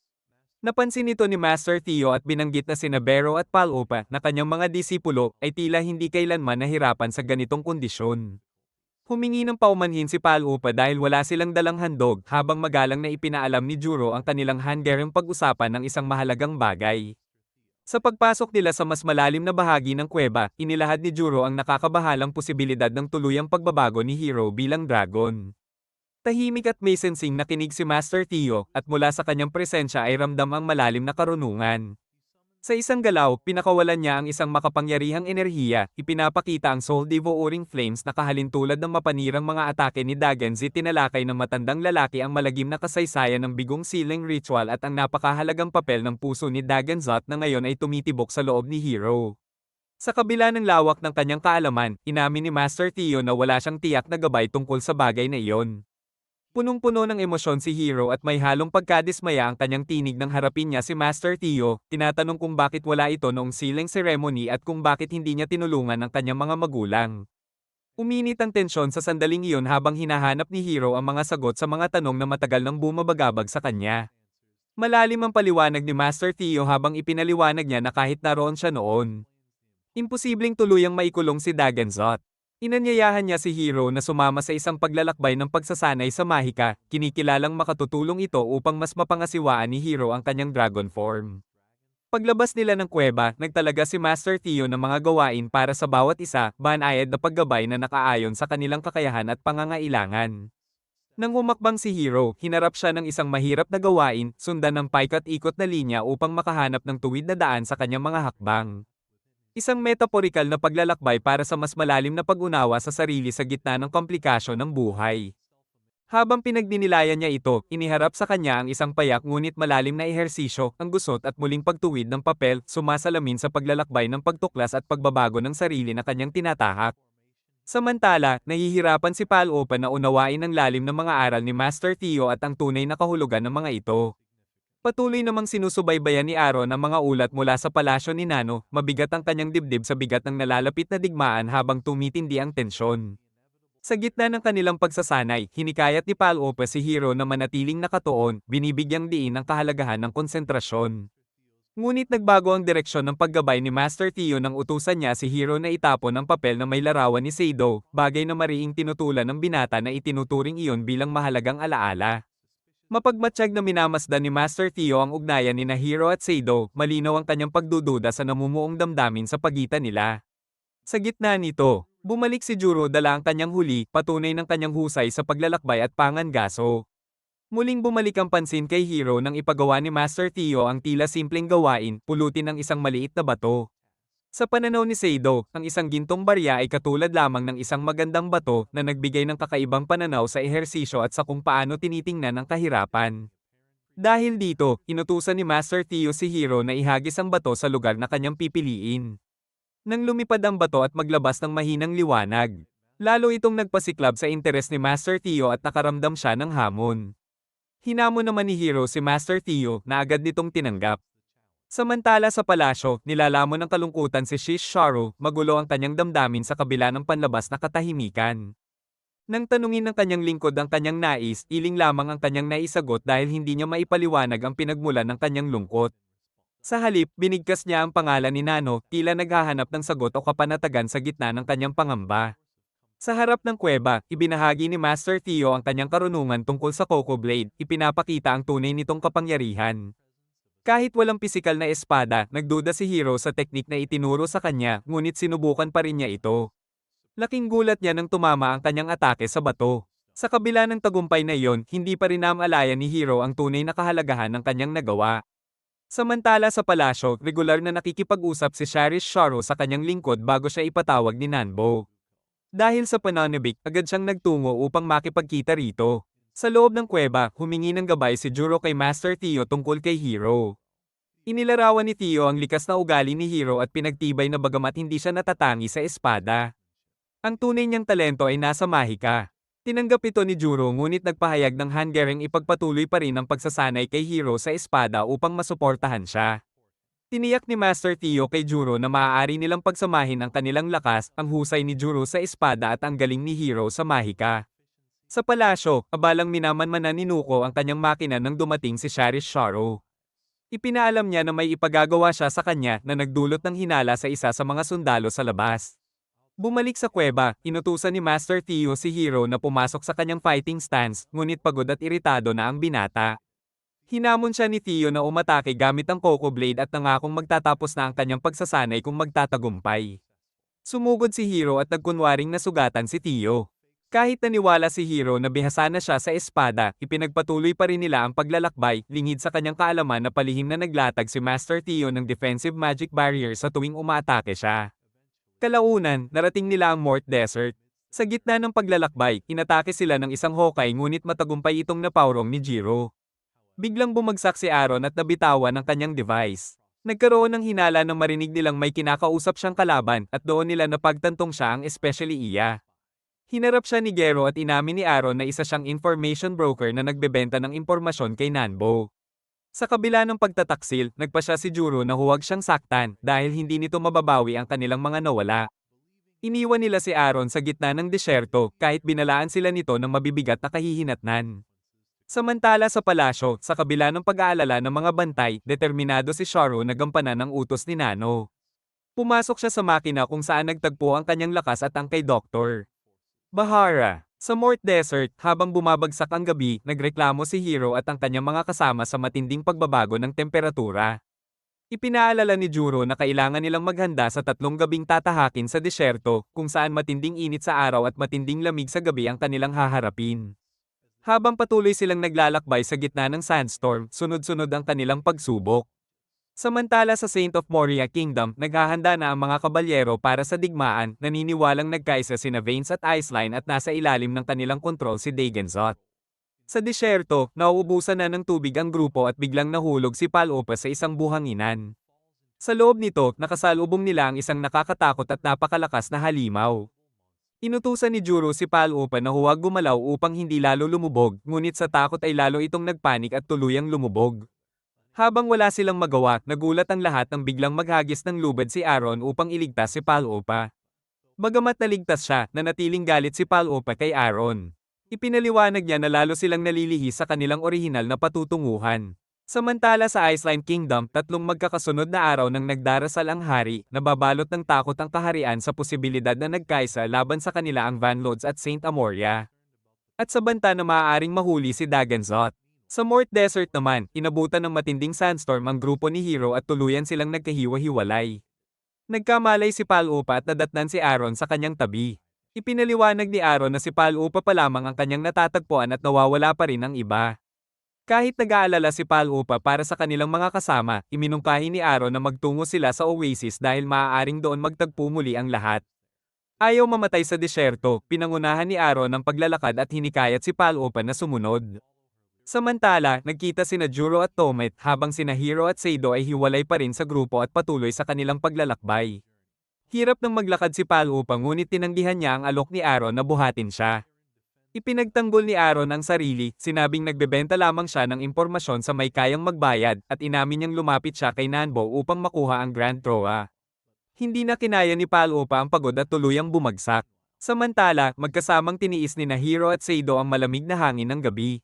Napansin ito ni Master Tio at binanggit na sina Barrow at Pal-Upa na kanyang mga disipulo ay tila hindi kailanman nahirapan sa ganitong kondisyon. Humingi ng paumanhin si Pal-Upa dahil wala silang dalang handog habang magalang na ipinaalam ni Juro ang kanilang hanggaring pag-usapan ng isang mahalagang bagay. Sa pagpasok nila sa mas malalim na bahagi ng kuweba, inilahad ni Juro ang nakakabahalang posibilidad ng tuluyang pagbabago ni Hiro bilang dragon. Tahimik at may sensing nakinig si Master Tio at mula sa kanyang presensya ay ramdam ang malalim na karunungan. Sa isang galaw, pinakawalan niya ang isang makapangyarihang enerhiya, ipinapakita ang Soul Devouring Flames na kahalintulad ng mapanirang mga atake ni Dagenzi. Tinalakay ng matandang lalaki ang malagim na kasaysayan ng bigong siling ritual at ang napakahalagang papel ng puso ni Dagenzot na ngayon ay tumitibok sa loob ni Hiro. Sa kabila ng lawak ng kanyang kaalaman, inamin ni Master Tio na wala siyang tiyak na gabay tungkol sa bagay na iyon. Punong-puno ng emosyon si Hiro at may halong pagkadismaya ang kanyang tinig nang harapin niya si Master Tio, tinatanong kung bakit wala ito noong siling ceremony at kung bakit hindi niya tinulungan ang kanyang mga magulang. Uminit ang tensyon sa sandaling iyon habang hinahanap ni Hiro ang mga sagot sa mga tanong na matagal nang bumabagabag sa kanya. Malalim ang paliwanag ni Master Tio habang ipinaliwanag niya na kahit naroon siya noon, imposibleng tuluyang maikulong si Dagenzot. Inanyayahan niya si Hiro na sumama sa isang paglalakbay ng pagsasanay sa Mahika, kinikilalang makatutulong ito upang mas mapangasiwaan ni Hiro ang kanyang dragon form. Paglabas nila ng kuweba, nagtalaga si Master Tio ng mga gawain para sa bawat isa, banayad na paggabay na nakaayon sa kanilang kakayahan at pangangailangan. Nang humakbang si Hiro, hinarap siya ng isang mahirap na gawain, sundan ng paikat-ikot na linya upang makahanap ng tuwid na daan sa kanyang mga hakbang. Isang metaporikal na paglalakbay para sa mas malalim na pag-unawa sa sarili sa gitna ng komplikasyon ng buhay. Habang pinagdinilayan niya ito, iniharap sa kanya ang isang payak ngunit malalim na ehersisyo, ang gusot at muling pagtuwid ng papel, sumasalamin sa paglalakbay ng pagtuklas at pagbabago ng sarili na kanyang tinatahak. Samantala, nahihirapan si Pal-Upa na unawain ang lalim ng mga aral ni Master Tio at ang tunay na kahulugan ng mga ito. Patuloy namang sinusubaybayan ni Aaron ang mga ulat mula sa palasyo ni Nano, mabigat ang kanyang dibdib sa bigat ng nalalapit na digmaan habang tumitindi ang tensyon. Sa gitna ng kanilang pagsasanay, hinikayat ni Pal-Upa si Hiro na manatiling nakatuon, binibigyang diin ang kahalagahan ng konsentrasyon. Ngunit nagbago ang direksyon ng paggabay ni Master Tio nang utusan niya si Hiro na itapon ang papel na may larawan ni Seido, bagay na mariing tinutulan ng binata na itinuturing iyon bilang mahalagang alaala. Mapagmatsyag na minamasdan ni Master Tio ang ugnayan ni Hiro at Seido, malinaw ang kanyang pagdududa sa namumuong damdamin sa pagitan nila. Sa gitna nito, bumalik si Juro dala ang kanyang huli, patunay ng kanyang husay sa paglalakbay at pangangaso. Muling bumalik ang pansin kay Hiro nang ipagawa ni Master Tio ang tila simpleng gawain, pulutin ng isang maliit na bato. Sa pananaw ni Seido, ang isang gintong barya ay katulad lamang ng isang magandang bato na nagbigay ng kakaibang pananaw sa ehersisyo at sa kung paano tinitingnan ang kahirapan. Dahil dito, inutusan ni Master Tio si Hiro na ihagis ang bato sa lugar na kanyang pipiliin. Nang lumipad ang bato at maglabas ng mahinang liwanag, lalo itong nagpasiklab sa interes ni Master Tio at nakaramdam siya ng hamon. Hinamon naman ni Hiro si Master Tio na agad nitong tinanggap. Samantala sa palasyo, nilalamon ng kalungkutan si Shisharu, magulo ang kanyang damdamin sa kabila ng panlabas na katahimikan. Nang tanungin ng kanyang lingkod ang kanyang nais, iling lamang ang kanyang naisagot dahil hindi niya maipaliwanag ang pinagmulan ng kanyang lungkot. Sa halip, binigkas niya ang pangalan ni Nano, tila naghahanap ng sagot o kapanatagan sa gitna ng kanyang pangamba. Sa harap ng kuweba, ibinahagi ni Master Tio ang kanyang karunungan tungkol sa Coco Blade, ipinapakita ang tunay nitong kapangyarihan. Kahit walang pisikal na espada, nagduda si Hiro sa teknik na itinuro sa kanya, ngunit sinubukan pa rin niya ito. Laking gulat niya nang tumama ang kanyang atake sa bato. Sa kabila ng tagumpay na iyon, hindi pa rin naamalayan ni Hiro ang tunay na kahalagahan ng kanyang nagawa. Samantala sa palasyo, regular na nakikipag-usap si Sharish Sharo sa kanyang lingkod bago siya ipatawag ni Nanbo. Dahil sa pananabik, agad siyang nagtungo upang makipagkita rito. Sa loob ng kuweba, humingi ng gabay si Juro kay Master Tio tungkol kay Hiro. Inilarawan ni Tio ang likas na ugali ni Hiro at pinagtibay na bagamat hindi siya natatangi sa espada, ang tunay niyang talento ay nasa mahika. Tinanggap ito ni Juro ngunit nagpahayag ng handgereng ipagpatuloy pa rin ang pagsasanay kay Hiro sa espada upang masuportahan siya. Tiniyak ni Master Tio kay Juro na maaari nilang pagsamahin ang kanilang lakas, ang husay ni Juro sa espada at ang galing ni Hiro sa mahika. Sa palasyo, abalang minamanmanan ni Nuko ang kanyang makina nang dumating si Sharish Sharo. Ipinaalam niya na may ipagagawa siya sa kanya na nagdulot ng hinala sa isa sa mga sundalo sa labas. Bumalik sa kuweba, inutusan ni Master Tio si Hiro na pumasok sa kanyang fighting stance, ngunit pagod at iritado na ang binata. Hinamon siya ni Tio na umatake gamit ang Coco Blade at nangakong magtatapos na ang kanyang pagsasanay kung magtatagumpay. Sumugod si Hiro at nagkunwaring nasugatan si Tio. Kahit naniwala si Hiro na bihasa na siya sa espada, ipinagpatuloy pa rin nila ang paglalakbay, lingid sa kanyang kaalaman na palihim na naglatag si Master Tio ng defensive magic barrier sa tuwing umaatake siya. Kalaunan, narating nila ang Mort Desert. Sa gitna ng paglalakbay, inatake sila ng isang Hokage ngunit matagumpay itong napaurong ni Jiro. Biglang bumagsak si Aaron at nabitawan ang kanyang device. Nagkaroon ng hinala nang marinig nilang may kinakausap siyang kalaban at doon nila napagtantong siya ang especially iya. Hinarap siya ni Gero at inamin ni Aaron na isa siyang information broker na nagbebenta ng impormasyon kay Nanbo. Sa kabila ng pagtataksil, nagpa siya si Juro na huwag siyang saktan dahil hindi nito mababawi ang kanilang mga nawala. Iniwan nila si Aaron sa gitna ng disyerto kahit binalaan sila nito ng mabibigat na kahihinatnan. Samantala sa palasyo, sa kabila ng pag-aalala ng mga bantay, determinado si Sharo na gampanan ang utos ni Nano. Pumasok siya sa makina kung saan nagtagpo ang kanyang lakas at ang kay Dr. Bahara. Sa Mort Desert, habang bumabagsak ang gabi, nagreklamo si Hiro at ang kanyang mga kasama sa matinding pagbabago ng temperatura. Ipinaalala ni Juro na kailangan nilang maghanda sa 3 gabing tatahakin sa disyerto, kung saan matinding init sa araw at matinding lamig sa gabi ang kanilang haharapin. Habang patuloy silang naglalakbay sa gitna ng sandstorm, sunod-sunod ang kanilang pagsubok. Samantala sa Saint of Moria Kingdom, naghahanda na ang mga kabalyero para sa digmaan, naniniwalang nagkaisa sina Vaynes at Iceline at nasa ilalim ng kanilang kontrol si Dagenzot. Sa disyerto, nauubusan na ng tubig ang grupo at biglang nahulog si Palopa sa isang buhanginan. Sa loob nito, nakasalubong nila ang isang nakakatakot at napakalakas na halimaw. Inutusan ni Juro si Palopa na huwag gumalaw upang hindi lalo lumubog, ngunit sa takot ay lalo itong nagpanik at tuluyang lumubog. Habang wala silang magawa, nagulat ang lahat nang biglang maghagis ng lubad si Aaron upang iligtas si Palopa. Bagamat naligtas siya, nanatiling galit si Palopa kay Aaron. Ipinaliwanag niya na lalo silang nalilihis sa kanilang orihinal na patutunguhan. Samantala sa Iceland Kingdom, 3 magkakasunod na araw nang nagdarasal ang hari, nababalot ng takot ang kaharian sa posibilidad na nagkaisa laban sa kanila ang Vanloads at Saint Amoria. At sa banta na maaaring mahuli si Dagenzot. Sa Mort Desert naman, inabutan ng matinding sandstorm ang grupo ni Hiro at tuluyan silang nagkahiwa-hiwalay. Nagkamalay si Palopa at nadatnan si Aaron sa kanyang tabi. Ipinaliwanag ni Aaron na si Palopa pa lamang ang kanyang natatagpuan at nawawala pa rin ang iba. Kahit nag-aalala si Palopa para sa kanilang mga kasama, iminungkahi ni Aaron na magtungo sila sa Oasis dahil maaaring doon magtagpo muli ang lahat. Ayaw mamatay sa disyerto, pinangunahan ni Aaron ang paglalakad at hinikayat si Palopa na sumunod. Samantala, nagkita sina Juro at Tomet habang sina Hiro at Seido ay hiwalay pa rin sa grupo at patuloy sa kanilang paglalakbay. Hirap nang maglakad si Palopa ngunit tinanggihan niya ang alok ni Aaron na buhatin siya. Ipinagtanggol ni Aaron ang sarili, sinabing nagbebenta lamang siya ng impormasyon sa may kayang magbayad, at inamin niyang lumapit siya kay Nanbo upang makuha ang Grand Troa. Hindi na kinaya ni Palopa ang pagod at tuluyang bumagsak. Samantala, magkasamang tiniis ni na Hiro at Seido ang malamig na hangin ng gabi.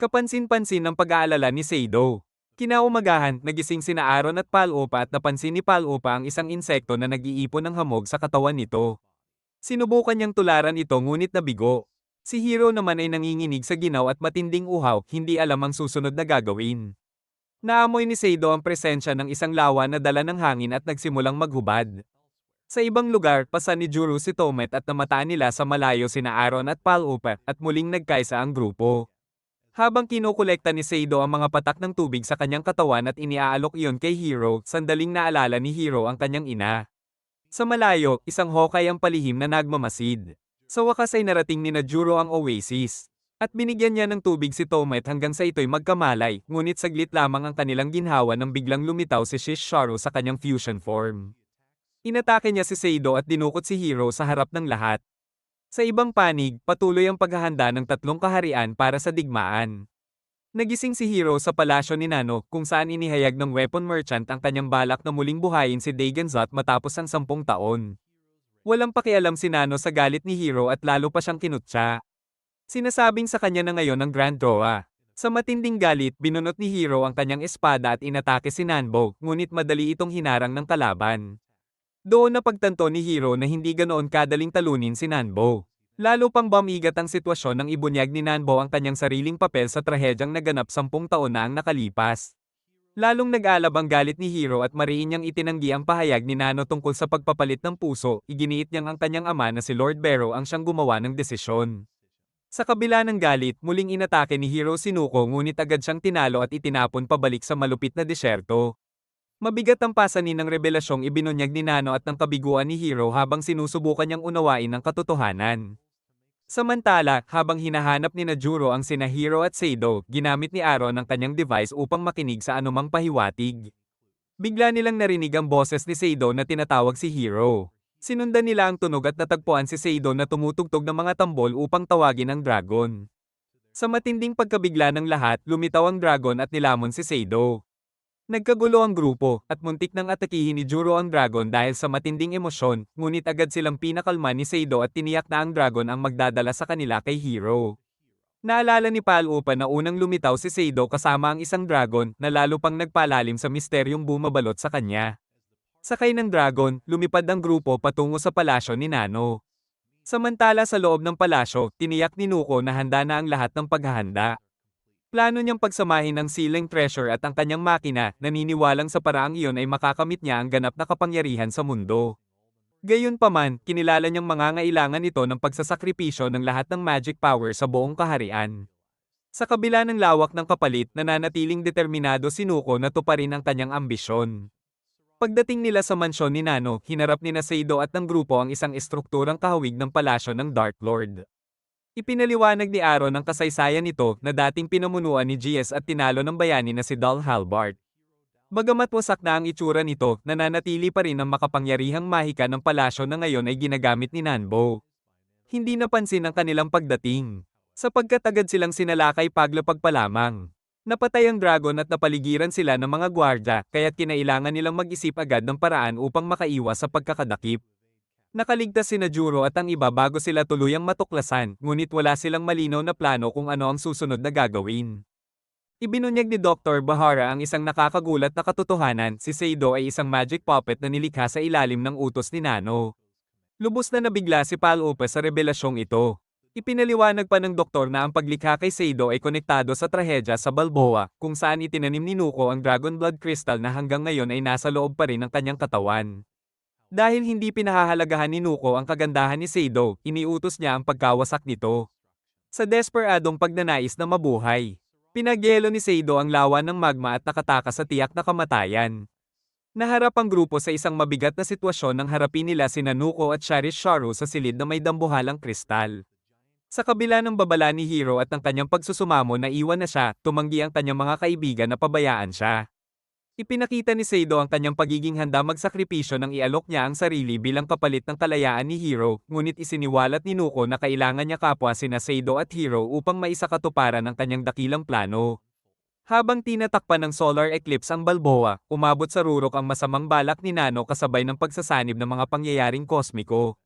Kapansin-pansin ang pag-aalala ni Seido. Kinaumagahan, nagising sina Aaron at Palopa at napansin ni Palopa ang isang insekto na nag-iipon ng hamog sa katawan nito. Sinubukan niyang tularan ito ngunit nabigo. Si Hiro naman ay nanginginig sa ginaw at matinding uhaw, hindi alam ang susunod na gagawin. Naamoy ni Seido ang presensya ng isang lawa na dala ng hangin at nagsimulang maghubad. Sa ibang lugar, pasan ni Juro si Tomet at namataan nila sa malayo sina Aaron at Palopa at muling nagkaisa ang grupo. Habang kinukolekta ni Seido ang mga patak ng tubig sa kanyang katawan at iniaalok iyon kay Hiro, sandaling naalala ni Hiro ang kanyang ina. Sa malayo, isang hokay ang palihim na nagmamasid. Sa wakas ay narating ni Najuro ang oasis. At binigyan niya ng tubig si Tomet hanggang sa ito'y magkamalay, ngunit saglit lamang ang kanilang ginhawa nang biglang lumitaw si Shisharu sa kanyang fusion form. Inatake niya si Seido at dinukot si Hiro sa harap ng lahat. Sa ibang panig, patuloy ang paghahanda ng tatlong kaharian para sa digmaan. Nagising si Hiro sa palasyo ni Nano kung saan inihayag ng weapon merchant ang kanyang balak na muling buhayin si Daigenzot matapos ang 10 taon. Walang pakialam si Nano sa galit ni Hiro at lalo pa siyang kinutya. Sinasabing sa kanya na ngayon ang Grand Roa. Sa matinding galit, binunot ni Hiro ang kanyang espada at inatake si Nanbo, ngunit madali itong hinarang ng kalaban. Doon napagtanto ni Hiro na hindi ganoon kadaling talunin si Nanbo. Lalo pang bumigat ang sitwasyon nang ibunyag ni Nanbo ang kanyang sariling papel sa trahedyang naganap 10 taon na ang nakalipas. Lalong nag-alab ang galit ni Hiro at mariin niyang itinanggi ang pahayag ni Nano tungkol sa pagpapalit ng puso, iginiit niyang ang kanyang ama na si Lord Barrow ang siyang gumawa ng desisyon. Sa kabila ng galit, muling inatake ni Hiro si Nuko ngunit agad siyang tinalo at itinapon pabalik sa malupit na disyerto. Mabigat ang pasanin ng rebelasyong ibinunyag ni Nano at ng kabiguan ni Hiro habang sinusubukan niyang unawain ang katotohanan. Samantala, habang hinahanap ni Najuro ang sina Hiro at Seido, ginamit ni Aaron ang kanyang device upang makinig sa anumang pahiwatig. Bigla nilang narinig ang boses ni Seido na tinatawag si Hiro. Sinundan nila ang tunog at natagpuan si Seido na tumutugtog ng mga tambol upang tawagin ang dragon. Sa matinding pagkabigla ng lahat, lumitaw ang dragon at nilamon si Seido. Nagkagulo ang grupo, at muntik nang atakihin ni Juro ang dragon dahil sa matinding emosyon, ngunit agad silang pinakalma ni Seido at tiniyak na ang dragon ang magdadala sa kanila kay Hiro. Naalala ni Palupa na unang lumitaw si Seido kasama ang isang dragon na lalo pang nagpalalim sa misteryong bumabalot sa kanya. Sakay ng dragon, lumipad ang grupo patungo sa palasyo ni Nano. Samantala sa loob ng palasyo, tiniyak ni Nuko na handa na ang lahat ng paghahanda. Plano niyang pagsamahin ang Sealing Treasure at ang kanyang makina, naniniwalang sa paraang iyon ay makakamit niya ang ganap na kapangyarihan sa mundo. Gayunpaman, kinilala niyang mangangailangan ito ng pagsasakripisyo ng lahat ng magic power sa buong kaharian. Sa kabila ng lawak ng kapalit, nananatiling determinado si Nuko na tuparin ang kanyang ambisyon. Pagdating nila sa mansyon ni Nano, hinarap ni Seido at ng grupo ang isang estrukturang kahawig ng palasyo ng Dark Lord. Ipinaliwanag ni Aaron ang kasaysayan nito na dating pinamunuan ni GS at tinalo ng bayani na si Dol Halbart. Bagamat wasak na ang itsura nito, nananatili pa rin ang makapangyarihang mahika ng palasyo na ngayon ay ginagamit ni Nanbo. Hindi napansin ang kanilang pagdating. Sapagkat agad silang sinalakay paglapag pa lamang. Napatay ang dragon at napaligiran sila ng mga gwardya, kaya't kinailangan nilang mag-isip agad ng paraan upang makaiwas sa pagkakadakip. Nakaligtas si Najuro at ang iba bago sila tuluyang matuklasan, ngunit wala silang malinaw na plano kung ano ang susunod na gagawin. Ibinunyag ni Dr. Bahara ang isang nakakagulat na katotohanan, si Seido ay isang magic puppet na nilikha sa ilalim ng utos ni Nano. Lubos na nabigla si Palupa sa rebelasyong ito. Ipinaliwanag pa ng doktor na ang paglikha kay Seido ay konektado sa trahedya sa Balboa, kung saan itinanim ni Nuko ang Dragon Blood Crystal na hanggang ngayon ay nasa loob pa rin ng kanyang katawan. Dahil hindi pinahahalagahan ni Nuko ang kagandahan ni Seido, iniutos niya ang pagkawasak nito. Sa desperadong pagnanais na mabuhay, pinagyelo ni Seido ang lawa ng magma at nakatakas sa tiyak na kamatayan. Naharap ang grupo sa isang mabigat na sitwasyon nang harapin nila sina Nuko at Sharu sa silid na may dambuhalang kristal. Sa kabila ng babala ni Hiro at ng kanyang pagsusumamo na iwan na siya, tumanggi ang kanyang mga kaibigan na pabayaan siya. Ipinakita ni Seido ang kanyang pagiging handa magsakripisyo nang ialok niya ang sarili bilang kapalit ng kalayaan ni Hiro, ngunit isiniwalat ni Nuko na kailangan niya kapwa sina Seido at Hiro upang maisakatuparan ang kanyang dakilang plano. Habang tinatakpan ng solar eclipse ang Balboa, umabot sa rurok ang masamang balak ni Nano kasabay ng pagsasanib ng mga pangyayaring kosmiko.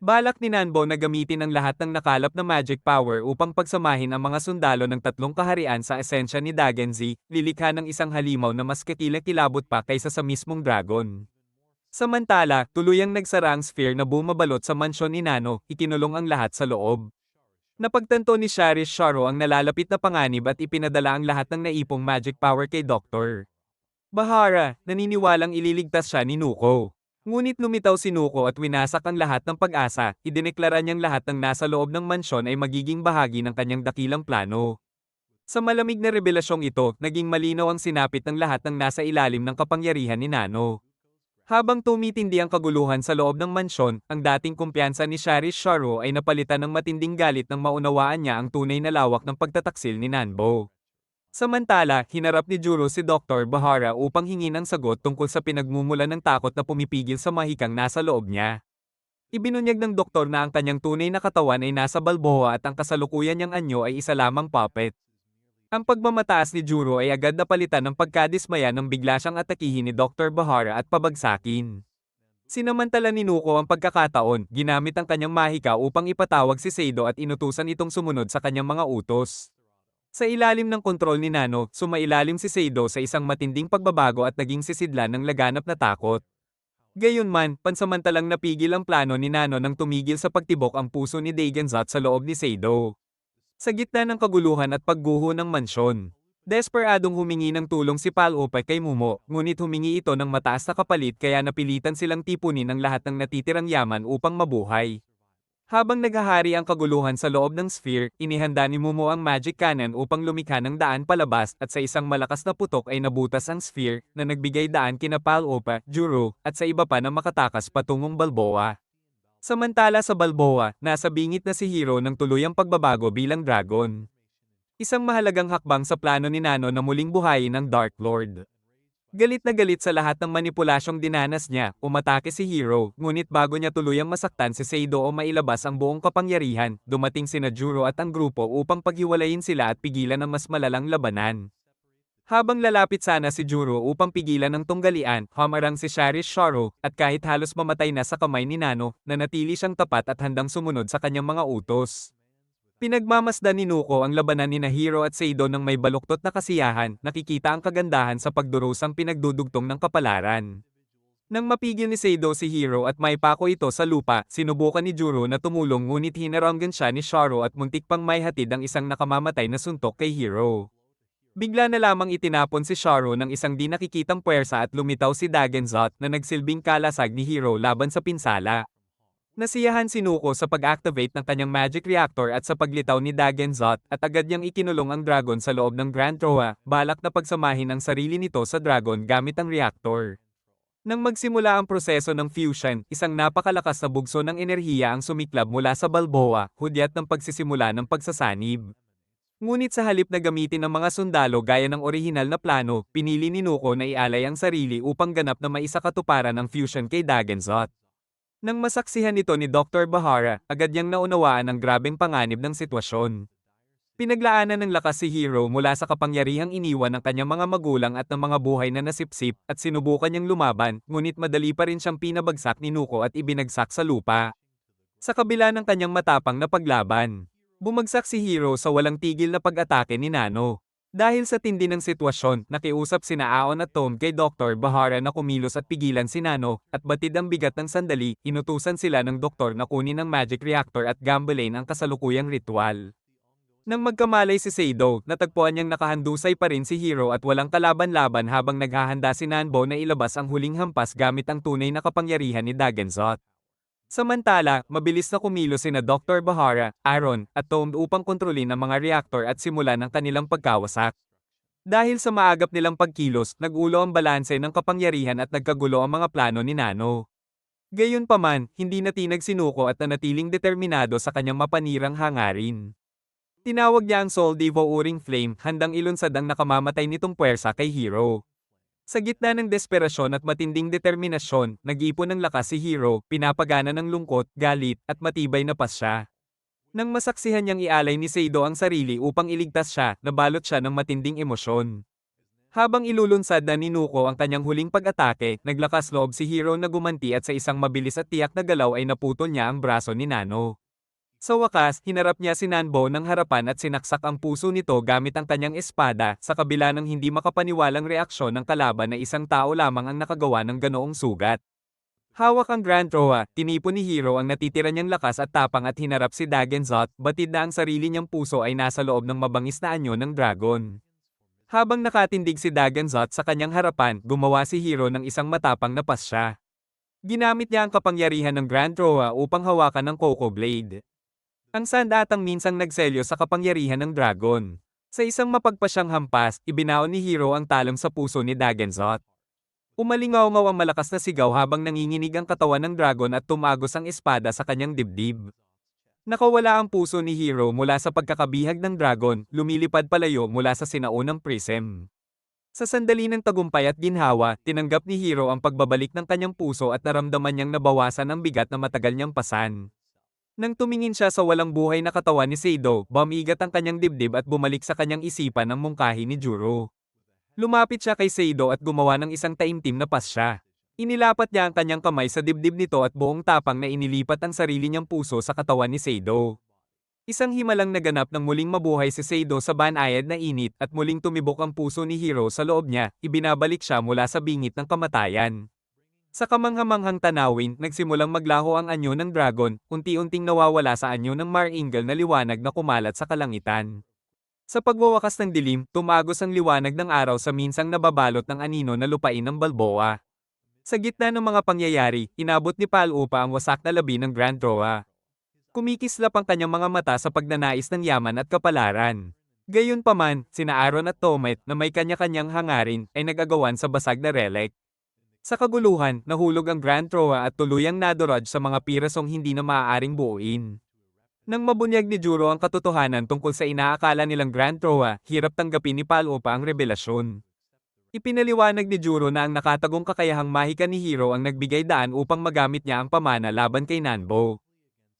Balak ni Nanbo na gamitin ang lahat ng nakalap na magic power upang pagsamahin ang mga sundalo ng tatlong kaharian sa esensya ni Dagenzi, lilikha ng isang halimaw na mas kakilakilabot pa kaysa sa mismong dragon. Samantala, tuluyang nagsara ang sphere na bumabalot sa mansyon ni Nano, ikinulong ang lahat sa loob. Napagtanto ni Sharo ang nalalapit na panganib at ipinadala ang lahat ng naipong magic power kay Dr. Bahara, naniniwalang ililigtas siya ni Nuko. Ngunit lumitaw si Nuko at winasak ang lahat ng pag-asa, idineklara niyang lahat ng nasa loob ng mansyon ay magiging bahagi ng kanyang dakilang plano. Sa malamig na revelasyong ito, naging malinaw ang sinapit ng lahat ng nasa ilalim ng kapangyarihan ni Nano. Habang tumitindi ang kaguluhan sa loob ng mansyon, ang dating kumpiyansa ni Sharish Sharo ay napalitan ng matinding galit nang maunawaan niya ang tunay na lawak ng pagtataksil ni Nanbo. Samantala, hinarap ni Juro si Dr. Bahara upang hingin ang sagot tungkol sa pinagmumulan ng takot na pumipigil sa mahikang nasa loob niya. Ibinunyag ng doktor na ang kanyang tunay na katawan ay nasa Balboa at ang kasalukuyan niyang anyo ay isa lamang puppet. Ang pagmamataas ni Juro ay agad napalitan ng pagkadismaya nang bigla siyang atakihin ni Dr. Bahara at pabagsakin. Sinamantala ni Nuko ang pagkakataon, ginamit ang kanyang mahika upang ipatawag si Seido at inutusan itong sumunod sa kanyang mga utos. Sa ilalim ng kontrol ni Nano, sumailalim si Seido sa isang matinding pagbabago at naging sisidlan ng laganap na takot. Gayunman, pansamantalang napigil ang plano ni Nano nang tumigil sa pagtibok ang puso ni Dagenzat sa loob ni Seido. Sa gitna ng kaguluhan at pagguho ng mansyon, desperadong humingi ng tulong si Palopay kay Mumo, ngunit humingi ito ng mataas na kapalit kaya napilitan silang tipunin ang lahat ng natitirang yaman upang mabuhay. Habang naghahari ang kaguluhan sa loob ng sphere, inihanda ni Mumo ang magic cannon upang lumikha ng daan palabas at sa isang malakas na putok ay nabutas ang sphere na nagbigay daan kina Palopa, Juro, at sa iba pa na makatakas patungong Balboa. Samantala sa Balboa, nasa bingit na si Hiro ng tuluyang pagbabago bilang dragon. Isang mahalagang hakbang sa plano ni Nano na muling buhayin ang Dark Lord. Galit na galit sa lahat ng manipulasyong dinanas niya, umatake si Hiro, ngunit bago niya tuluyang masaktan si Seido o mailabas ang buong kapangyarihan, dumating sina Juro at ang grupo upang paghiwalayin sila at pigilan ang mas malalang labanan. Habang lalapit sana si Juro upang pigilan ang tunggalian, hamarang si Sharish Sharo, at kahit halos mamatay na sa kamay ni Nano, nanatili siyang tapat at handang sumunod sa kanyang mga utos. Pinagmamasdan ni Nuko ang labanan ni Hiro at Seido ng may baluktot na kasiyahan, nakikita ang kagandahan sa pagdurusang pinagdudugtong ng kapalaran. Nang mapigil ni Seido si Hiro at maipako ito sa lupa, sinubukan ni Juro na tumulong ngunit hinaranggan siya ni Sharo at muntik pang maihatid ang isang nakamamatay na suntok kay Hiro. Bigla na lamang itinapon si Sharo ng isang di nakikitang puwersa at lumitaw si Dagenzot na nagsilbing kalasag ni Hiro laban sa pinsala. Nasiyahan si Nuko sa pag-activate ng kanyang magic reactor at sa paglitaw ni Dagenzot at agad niyang ikinulong ang dragon sa loob ng Grand Roa, balak na pagsamahin ang sarili nito sa dragon gamit ang reactor. Nang magsimula ang proseso ng fusion, isang napakalakas na bugso ng enerhiya ang sumiklab mula sa Balboa, hudyat ng pagsisimula ng pagsasanib. Ngunit sa halip na gamitin ng mga sundalo gaya ng orihinal na plano, pinili ni Nuko na ialay ang sarili upang ganap na maisakatuparan ang fusion kay Dagenzot. Nang masaksihan ito ni Dr. Bahara, agad niyang naunawaan ang grabeng panganib ng sitwasyon. Pinaglaanan ng lakas si Hiro mula sa kapangyarihang iniwan ng kanyang mga magulang at ng mga buhay na nasipsip at sinubukan niyang lumaban, ngunit madali pa rin siyang pinabagsak ni Nuko at ibinagsak sa lupa. Sa kabila ng kanyang matapang na paglaban, bumagsak si Hiro sa walang tigil na pag-atake ni Nano. Dahil sa tindi ng sitwasyon, nakiusap sina Aon at Tom kay Dr. Bahara na kumilos at pigilan si Nano, at batid ang bigat ng sandali, inutusan sila ng doktor na kunin ang magic reactor at gambalain ang kasalukuyang ritual. Nang magkamalay si Seido, natagpuan niyang nakahandusay pa rin si Hiro at walang kalaban-laban habang naghahanda si Nanbo na ilabas ang huling hampas gamit ang tunay na kapangyarihan ni Dagenzot. Samantala, mabilis na kumilos sina Dr. Bahara, Aaron, at Tom upang kontrolin ang mga reactor at simulan ang kanilang pagkawasak. Dahil sa maagap nilang pagkilos, nagulo ang balanse ng kapangyarihan at nagkagulo ang mga plano ni Nano. Gayunpaman, hindi natinag si Nuko at nanatiling determinado sa kanyang mapanirang hangarin. Tinawag niya ang Soul Devouring Flame, handang ilunsad ang nakamamatay nitong puwersa kay Hiro. Sa gitna ng desperasyon at matinding determinasyon, nag-ipon ng lakas si Hiro, pinapagana ng lungkot, galit, at matibay na pasya. Nang masaksihan niyang ialay ni Seido ang sarili upang iligtas siya, nabalot siya ng matinding emosyon. Habang ilulunsad na ni Nuko ang kanyang huling pag-atake, naglakas loob si Hiro na gumanti at sa isang mabilis at tiyak na galaw ay naputol niya ang braso ni Nano. Sa wakas, hinarap niya si Nanbo ng harapan at sinaksak ang puso nito gamit ang kanyang espada, sa kabila ng hindi makapaniwalang reaksyon ng kalaban na isang tao lamang ang nakagawa ng ganoong sugat. Hawak ang Grand Roa, tinipon ni Hiro ang natitira niyang lakas at tapang at hinarap si Dagenzot, batid na ang sarili niyang puso ay nasa loob ng mabangis na anyo ng dragon. Habang nakatindig si Dagenzot sa kanyang harapan, gumawa si Hiro ng isang matapang na pasya. Ginamit niya ang kapangyarihan ng Grand Roa upang hawakan ng Coco Blade. Ang sandatang minsang nagselyo sa kapangyarihan ng dragon. Sa isang mapagpasyang hampas, ibinaon ni Hiro ang talong sa puso ni Dagenzot. Umalingaw-ngaw ang malakas na sigaw habang nanginginig ang katawan ng dragon at tumagos ang espada sa kanyang dibdib. Nakawala ang puso ni Hiro mula sa pagkakabihag ng dragon, lumilipad palayo mula sa sinaunang prism. Sa sandali ng tagumpay at ginhawa, tinanggap ni Hiro ang pagbabalik ng kanyang puso at naramdaman niyang nabawasan ang bigat na matagal niyang pasan. Nang tumingin siya sa walang buhay na katawan ni Seido, bumigat ang kanyang dibdib at bumalik sa kanyang isipan ang mungkahi ni Juro. Lumapit siya kay Seido at gumawa ng isang taimtim na pasya. Inilapat niya ang kanyang kamay sa dibdib nito at buong tapang na inilipat ang sarili niyang puso sa katawan ni Seido. Isang himalang naganap nang muling mabuhay si Seido sa banayad na init at muling tumibok ang puso ni Hiro sa loob niya, ibinabalik siya mula sa bingit ng kamatayan. Sa kamanghamanghang tanawin, nagsimulang maglaho ang anyo ng dragon, unti-unting nawawala sa anyo ng Mar-Ingal na liwanag na kumalat sa kalangitan. Sa pagwawakas ng dilim, tumagos ang liwanag ng araw sa minsang nababalot ng anino na lupain ng Balboa. Sa gitna ng mga pangyayari, inabot ni Palupa ang wasak na labi ng Grand Roa. Kumikislap ang kanyang mga mata sa pagnanais ng yaman at kapalaran. Gayunpaman, sina Aaron at Tomet na may kanya-kanyang hangarin ay nag-agawan sa basag na relic. Sa kaguluhan, nahulog ang Grand Roa at tuluyang naduraj sa mga pirasong hindi na maaaring buuin. Nang mabunyag ni Juro ang katotohanan tungkol sa inaakala nilang Grand Roa, hirap tanggapin ni Palupa ang revelasyon. Ipinaliwanag ni Juro na ang nakatagong kakayahang mahika ni Hiro ang nagbigay daan upang magamit niya ang pamana laban kay Nanbo.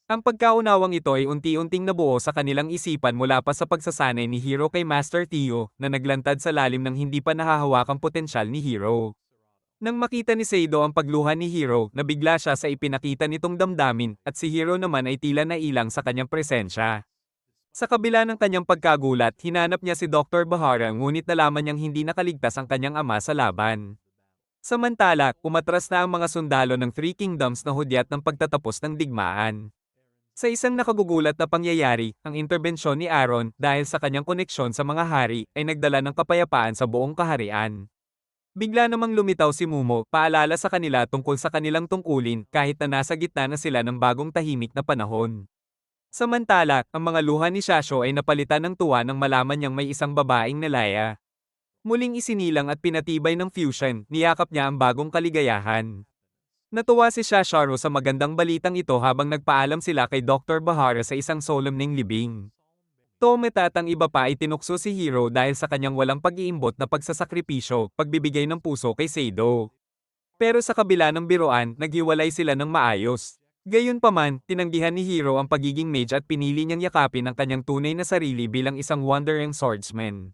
Ang pagkaunawang ito ay unti-unting nabuo sa kanilang isipan mula pa sa pagsasanay ni Hiro kay Master Tio, na naglantad sa lalim ng hindi pa nahahawakang potensyal ni Hiro. Nang makita ni Seido ang pagluha ni Hiro, nabigla siya sa ipinakita nitong damdamin, at si Hiro naman ay tila nailang sa kanyang presensya. Sa kabila ng kanyang pagkagulat, hinanap niya si Dr. Bahara ngunit nalaman niyang hindi nakaligtas ang kanyang ama sa laban. Samantala, umatras na ang mga sundalo ng Three Kingdoms na hudyat ng pagtatapos ng digmaan. Sa isang nakagugulat na pangyayari, ang interbensyon ni Aaron, dahil sa kanyang koneksyon sa mga hari, ay nagdala ng kapayapaan sa buong kaharian. Bigla namang lumitaw si Mumo, paalala sa kanila tungkol sa kanilang tungkulin kahit na nasa gitna na sila ng bagong tahimik na panahon. Samantala, ang mga luha ni Shasho ay napalitan ng tuwa nang malaman niyang may isang babaeng nalaya. Muling isinilang at pinatibay ng fusion, niyakap niya ang bagong kaligayahan. Natuwa si Shasharo sa magandang balitang ito habang nagpaalam sila kay Dr. Bahara sa isang solemneng libing. Tomet at ang iba pa ay tinukso si Hiro dahil sa kanyang walang pag-iimbot na pagsasakripisyo, pagbibigay ng puso kay Seido. Pero sa kabila ng biruan, naghiwalay sila ng maayos. Gayunpaman, tinanggihan ni Hiro ang pagiging mage at pinili niyang yakapin ang kanyang tunay na sarili bilang isang wandering swordsman.